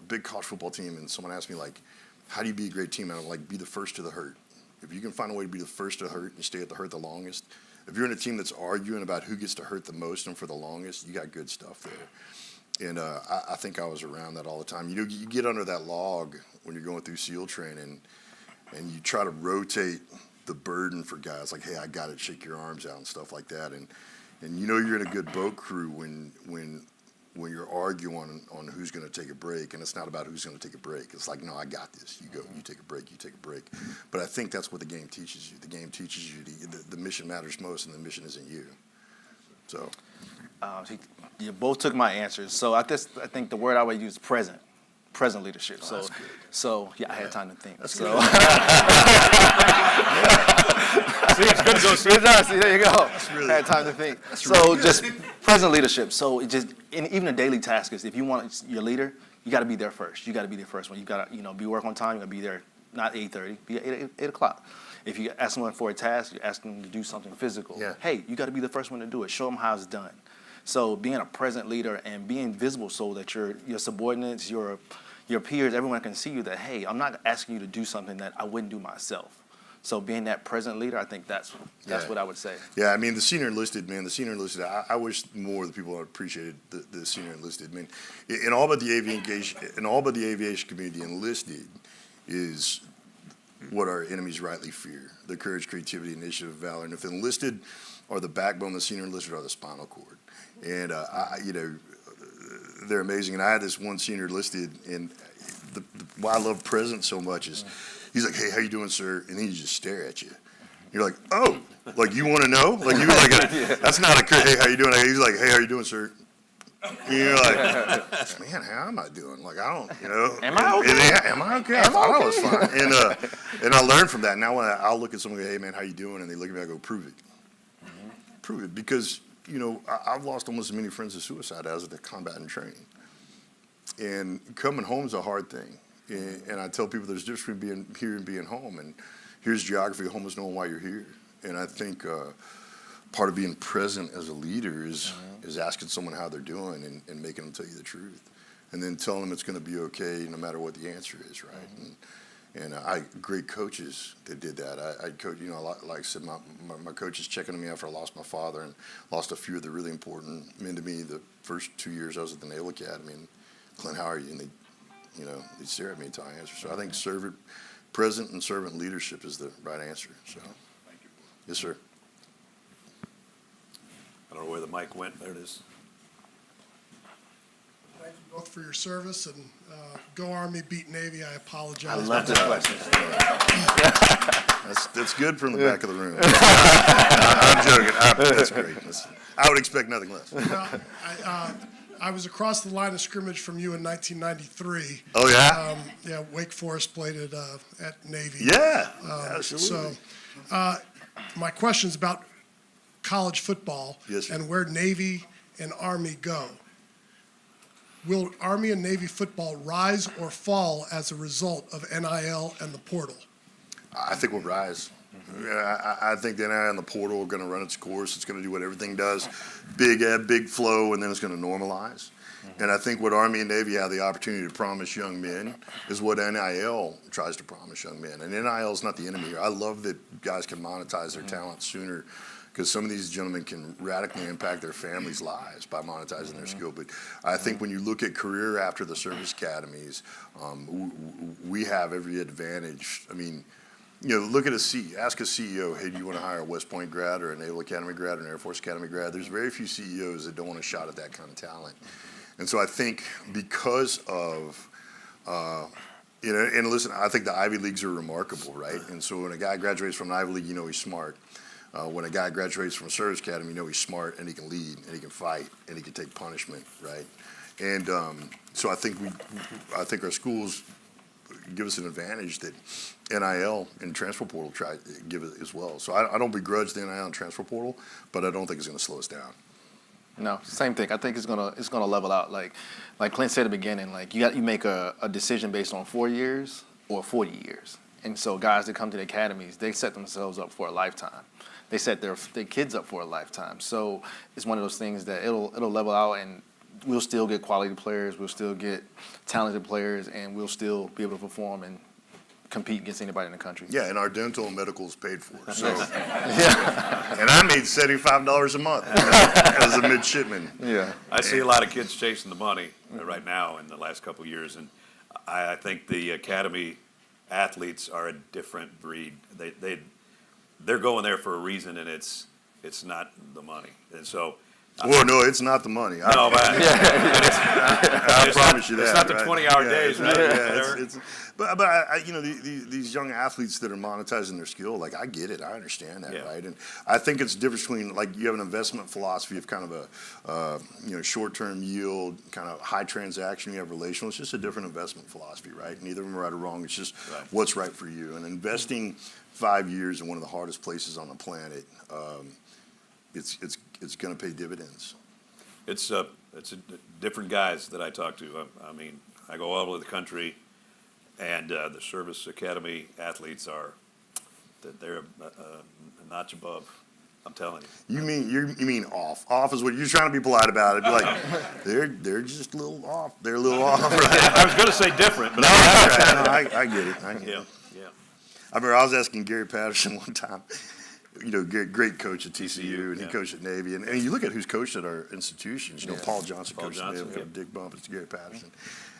big college football team, and someone asked me, like, how do you be a great team? And I'm like, be the first to the hurt. If you can find a way to be the first to hurt and stay at the hurt the longest, if you're in a team that's arguing about who gets to hurt the most and for the longest, you got good stuff there. And I think I was around that all the time. You get under that log when you're going through SEAL training, and you try to rotate the burden for guys, like, hey, I got it, shake your arms out and stuff like that. And you're in a good boat crew when you're arguing on who's going to take a break, and it's not about who's going to take a break. It's like, no, I got this. You go, you take a break, you take a break. But I think that's what the game teaches you. The game teaches you the mission matters most, and the mission isn't you. So. You both took my answers. So I think the word I would use is present leadership. Oh, So I had time to think. That's so. good. See, it's good to go. See, there you go. Really, I had time to think. really just present leadership. So even a daily task is, if you want your leader, you got to be there first. You got to be the first one. You got to be work on time. You got to be there, not 8:30, be at 8 o'clock. If you ask someone for a task, you ask them to do something physical. Yeah. Hey, you got to be the first one to do it. Show them how it's done. So being a present leader and being visible so that your subordinates, your peers, everyone can see you that, hey, I'm not asking you to do something that I wouldn't do myself. So being that present leader, I think that's what I would say. Yeah, I mean, the senior enlisted, I wish more of the people appreciated the senior enlisted. I mean, in all but the aviation community, enlisted is what our enemies rightly fear: the courage, creativity, initiative, valor. And if enlisted are the backbone, the senior enlisted are the spinal cord. And they're amazing. And I had this one senior enlisted, and why I love present so much is he's like, hey, how you doing, sir? And then he just stare at you. You're like, oh, like, you want to know? Like, you like, that's not a, hey, how you doing? He's like, hey, how you doing, sir? And you're like, man, how am I doing? Like, I don't, Am I okay? Am I okay? I thought I was fine. And I learned from that. Now when I'll look at someone and go, hey, man, how you doing? And they look at me, I go, prove it. Prove it. Because, I've lost almost as many friends to suicide as to combat and training. And coming home is a hard thing. And I tell people there's a difference between being here and being home. And here's geography. Home is knowing why you're here. And I think part of being present as a leader is asking someone how they're doing and making them tell you the truth. And then telling them it's going to be okay no matter what the answer is, right? And I great coaches that did that. I coach, like I said, my coaches checking on me after I lost my father and lost a few of the really important men to me the first 2 years I was at the Naval Academy. And Clint, how are you? And they stare at me until I answer. So I think present and servant leadership is the right answer. So, thank you. Yes, sir. I don't know where the mic went. There it is. Thank you both for your service, and go Army, beat Navy. I apologize. I love this question. That's good from the back of the room. I'm joking. That's great. I would expect nothing less. Well, I was across the line of scrimmage from you in 1993. Oh, yeah? Yeah, Wake Forest played at Navy. Yeah, absolutely. So my question's about college football. Yes, sir. And where Navy and Army go. Will Army and Navy football rise or fall as a result of NIL and the portal? I think we'll rise. I think the NIL and the portal are going to run its course. It's going to do what everything does. Big ebb, big flow, and then it's going to normalize. And I think what Army and Navy have the opportunity to promise young men is what NIL tries to promise young men. And NIL is not the enemy here. I love that guys can monetize their talent sooner, because some of these gentlemen can radically impact their families' lives by monetizing their skill. But I think when you look at career after the service academies, we have every advantage. I mean, look at ask a CEO, hey, do you want to hire a West Point grad or a Naval Academy grad or an Air Force Academy grad? There's very few CEOs that don't want a shot at that kind of talent. And so I think because of, and listen, I think the Ivy Leagues are remarkable, right? And so when a guy graduates from an Ivy League, he's smart. When a guy graduates from a service academy, he's smart and he can lead and he can fight and he can take punishment, right? And so I think our schools give us an advantage that NIL and transfer portal try to give it as well. So I don't begrudge the NIL and transfer portal, but I don't think it's going to slow us down. No, same thing. I think it's gonna level out. Like Clint said at the beginning, like you make a decision based on 4 years or 40 years. And so guys that come to the academies, they set themselves up for a lifetime. They set their kids up for a lifetime. So it's one of those things that it'll level out, and we'll still get quality players, we'll still get talented players, and we'll still be able to perform and compete against anybody in the country. Yeah, and our dental and medical is paid for. So, and I made $75 a month as a midshipman. Yeah. I see a lot of kids chasing the money right now in the last couple of years, and I think the academy athletes are a different breed. They're going there for a reason, and it's not the money. And so, Well, no, it's not the money. but I promise you that. it's not the right? 20-hour days, right? But these young athletes that are monetizing their skill, like I get it, I understand that, right? And I think it's the difference between like you have an investment philosophy of kind of a short-term yield, kind of high transaction. You have relational. It's just a different investment philosophy, right? Neither of them are right or wrong. It's just what's right for you. And investing 5 years in one of the hardest places on the planet, it's going to pay dividends. It's different guys that I talk to. I mean, I go all over the country, and the service academy athletes they're a notch above. I'm telling you. You mean off? Off is what you're trying to be polite about it. Be like they're just a little off. They're a little off. Right? I was going to say different, but I get it. I get it. yeah. I remember I was asking Gary Patterson one time. Great coach at TCU, and he coached at Navy. And you look at who's coached at our institutions. Paul Johnson coached at Naval, Dick Bump, it's Gary Patterson.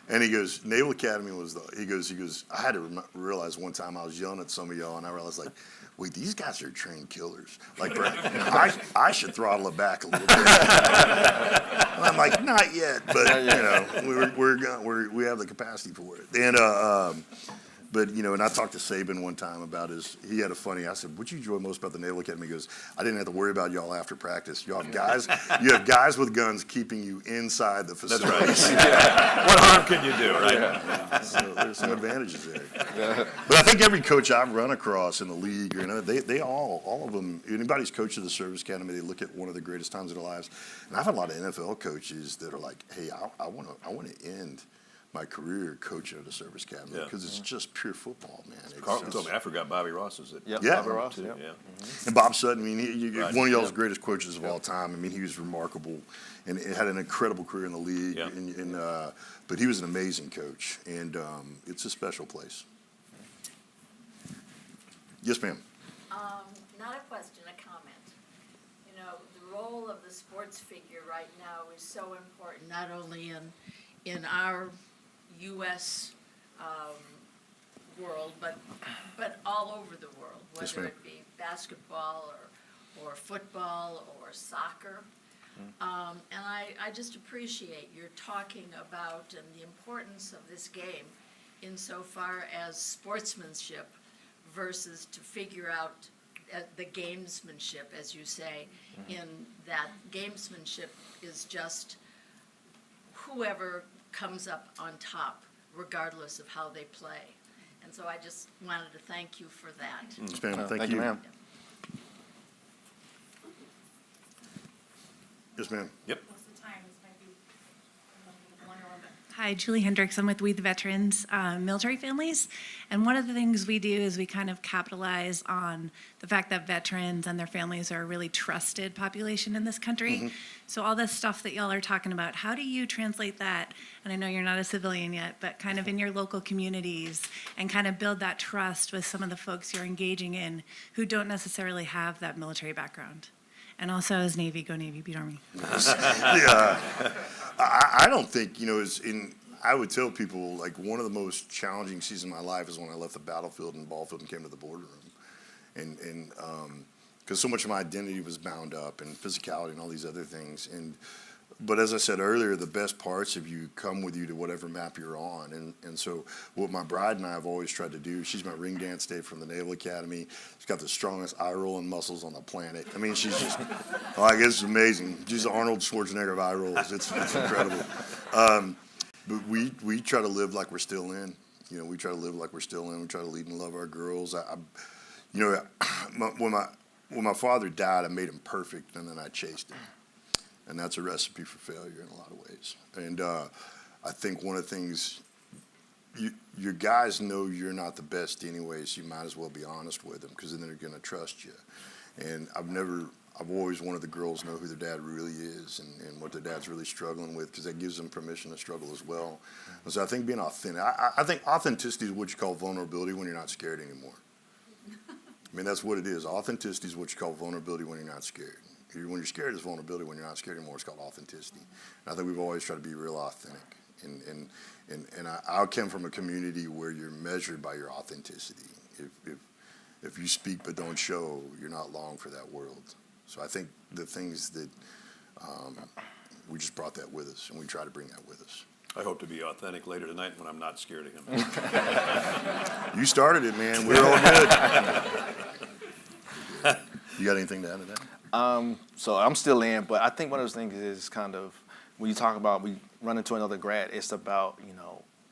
And he goes, Naval Academy was he goes, I had to realize one time I was yelling at some of y'all, and I realized, like, wait, these guys are trained killers. Like, I should throttle it back a little bit. And I'm like, not yet, but, we have the capacity for it. And, but, and I talked to Saban one time about he had a funny, I said, what you enjoy most about the Naval Academy? He goes, I didn't have to worry about y'all after practice. You have guys with guns keeping you inside the facility. That's right. What harm can you do, right? Yeah. So there's some advantages there. But I think every coach I've run across in the league, they all of them, anybody's coach of the service academy, they look at one of the greatest times of their lives. And I've had a lot of NFL coaches that are like, hey, I want to end my career coaching at a service academy because it's just pure football, man. Carlton told me, I forgot Bobby Ross was it. Bobby Ross, too. And Bob Sutton, I mean, one of y'all's greatest coaches of all time. I mean, he was remarkable and had an incredible career in the league. But he was an amazing coach, and it's a special place. Yes, ma'am. Not a question, a comment. The role of the sports figure right now is so important, not only in our U.S. World, but all over the world, whether it be basketball or football or soccer. And I just appreciate your talking about and the importance of this game insofar as sportsmanship versus to figure out the gamesmanship, as you say, in that gamesmanship is just whoever comes up on top, regardless of how they play. And so I just wanted to thank you for that. Yes, ma'am. Thank you, ma'am. Yes, ma'am. Yep. Hi, Julie Hendricks. I'm with We the Veterans Military Families. And one of the things we do is we kind of capitalize on the fact that veterans and their families are a really trusted population in this country. So all this stuff that y'all are talking about, how do you translate that? And I know you're not a civilian yet, but kind of in your local communities and kind of build that trust with some of the folks you're engaging in who don't necessarily have that military background. And also as Navy, go Navy, beat Army. I don't think, I would tell people, like, one of the most challenging seasons of my life is when I left the battlefield and ball field and came to the boardroom. And because so much of my identity was bound up in physicality and all these other things. But as I said earlier, the best parts of you come with you to whatever map you're on. And so what my bride and I have always tried to do, she's my ring dance date from the Naval Academy. She's got the strongest eye-rolling muscles on the planet. I mean, she's just, it's amazing. She's the Arnold Schwarzenegger of eye rolls. It's incredible. But we try to live like we're still in. We try to live like we're still in. We try to lead and love our girls. When my father died, I made him perfect, and then I chased him. and that's a recipe for failure in a lot of ways. And I think one of the things, your guys know you're not the best anyway, so you might as well be honest with them, because then they're going to trust you. And I've always wanted the girls to know who their dad really is and what their dad's really struggling with, because that gives them permission to struggle as well. And so I think being authentic, I think authenticity is what you call vulnerability when you're not scared anymore. I mean, that's what it is. Authenticity is what you call vulnerability when you're not scared. When you're scared, it's vulnerability. When you're not scared anymore, it's called authenticity. And I think we've always tried to be real authentic. And I come from a community where you're measured by your authenticity. If you speak but don't show, you're not long for that world. So I think the things that we just brought that with us, and we try to bring that with us. I hope to be authentic later tonight when I'm not scared of him. You started it, man. We're all good. You got anything to add to that? So I'm still in, but I think one of those things is kind of, when you talk about we run into another grad, it's about,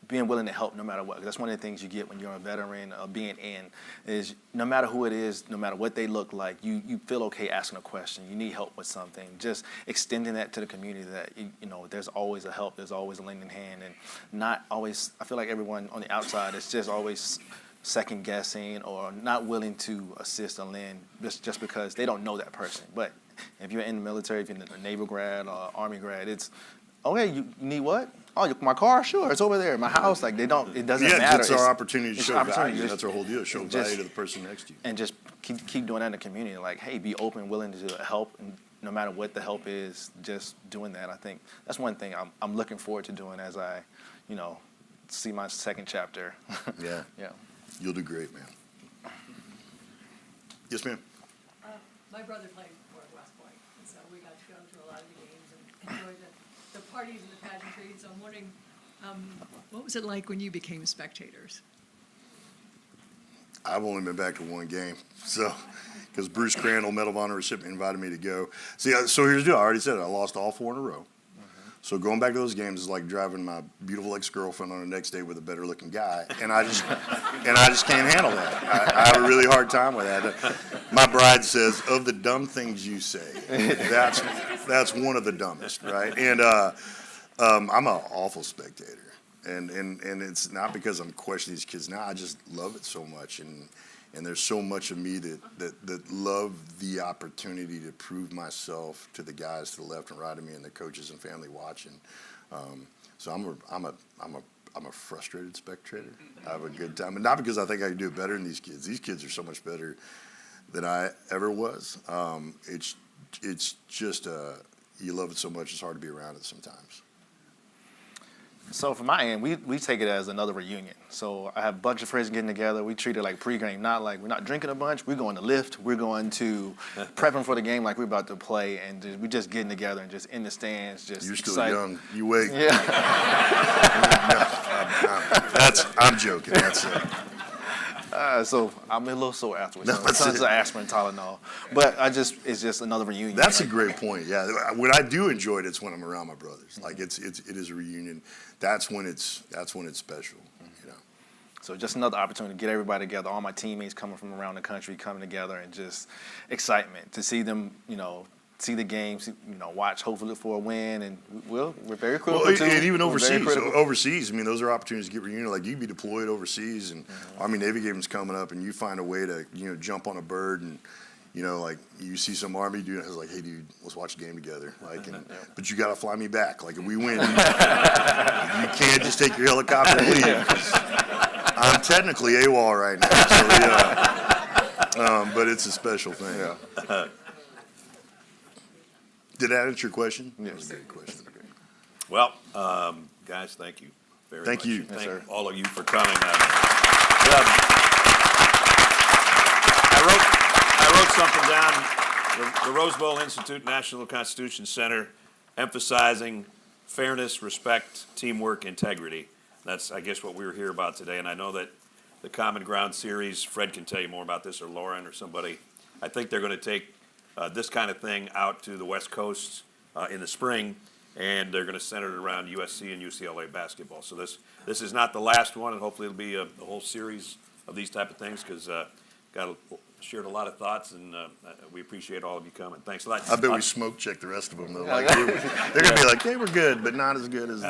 being willing to help no matter what. That's one of the things you get when you're a veteran of being in, is no matter who it is, no matter what they look like, you feel okay asking a question. You need help with something. Just extending that to the community that, there's always a help, there's always a lending hand, and not always, I feel like everyone on the outside is just always second guessing or not willing to assist or lend just because they don't know that person. But if you're in the military, if you're a naval grad or Army grad, it's, okay, you need what? Oh, my car? Sure, it's over there. My house? Like, it doesn't matter. Yeah, it's our opportunity to it's show opportunity. value. That's our whole deal, show value to the person next to you. And just keep doing that in the community. Like, hey, be open, willing to help, and no matter what the help is, just doing that. I think that's one thing I'm looking forward to doing as I, see my second chapter. Yeah. Yeah. You'll do great, man. Yes, ma'am. My brother played for West Point, and so we got to go to a lot of the games and enjoy the parties and the pageantry. So I'm wondering, what was it like when you became spectators? I've only been back to one game, so because Bruce Crandall, Medal of Honor recipient, invited me to go. See, so here's the deal. I already said it. I lost all 4 in a row. So going back to those games is like driving my beautiful ex-girlfriend on the next day with a better-looking guy, and I just can't handle that. I have a really hard time with that. My bride says, of the dumb things you say, that's one of the dumbest, right? And I'm an awful spectator, and it's not because I'm questioning these kids now. I just love it so much, and there's so much of me that love the opportunity to prove myself to the guys to the left and right of me and the coaches and family watching. So I'm a frustrated spectator. I have a good time, and not because I think I can do it better than these kids. These kids are so much better than I ever was. It's just you love it so much it's hard to be around it sometimes. So from my end, we take it as another reunion. So I have a bunch of friends getting together. We treat it like pregame, not like we're not drinking a bunch. We're going to lift. We're going to prepping for the game like we're about to play, and we're just getting together and just in the stands, just You're still excited. young. You wait. Yeah. I'm joking. That's it. So I'm a little sore afterwards. No, So that's tons it. of aspirin, Tylenol, but it's just another reunion. That's a great point. Yeah, when I do enjoy it, it's when I'm around my brothers. Like it is a reunion. That's when it's special. So just another opportunity to get everybody together, all my teammates coming from around the country coming together, and just excitement to see them, see the games, watch, hopefully for a win, and we're very critical Well, too. and even We're very overseas, critical. I mean, those are opportunities to get reunited. Like you'd be deployed overseas, and Army Navy games coming up, and you find a way to jump on a bird and. Like you see some Army dude who's like, "Hey, dude, let's watch a game together." Like, but you got to fly me back. Like, if we win, you can't just take your helicopter and leave. 'Cause I'm technically AWOL right now, so but it's a special thing. Yeah. Did that answer your question? Yes. That was a great question. Well, guys, thank you very Thank much. you. Thank Yes, sir. all of you for coming. I wrote something down. The Rose Bowl Institute National Constitution Center, emphasizing fairness, respect, teamwork, integrity. That's, I guess, what we were here about today. And I know that the Common Ground series, Fred can tell you more about this, or Lauren or somebody. I think they're going to take this kind of thing out to the West Coast in the spring, and they're going to center it around USC and UCLA basketball. So this is not the last one, and hopefully it'll be a whole series of these type of things, because got shared a lot of thoughts, and we appreciate all of you coming. Thanks a lot. I bet we smoke check the rest of them though. Like, they're gonna be like, they were good, but not as good as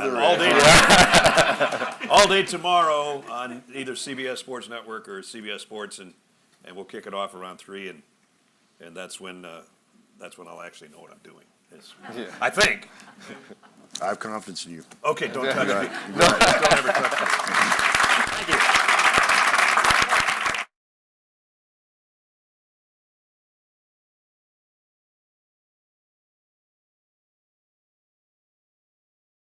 all day tomorrow on either CBS Sports Network or CBS Sports, and we'll kick it off around 3, and that's when I'll actually know what I'm doing. I think. I have confidence in you. Okay, don't touch me. Don't ever touch me.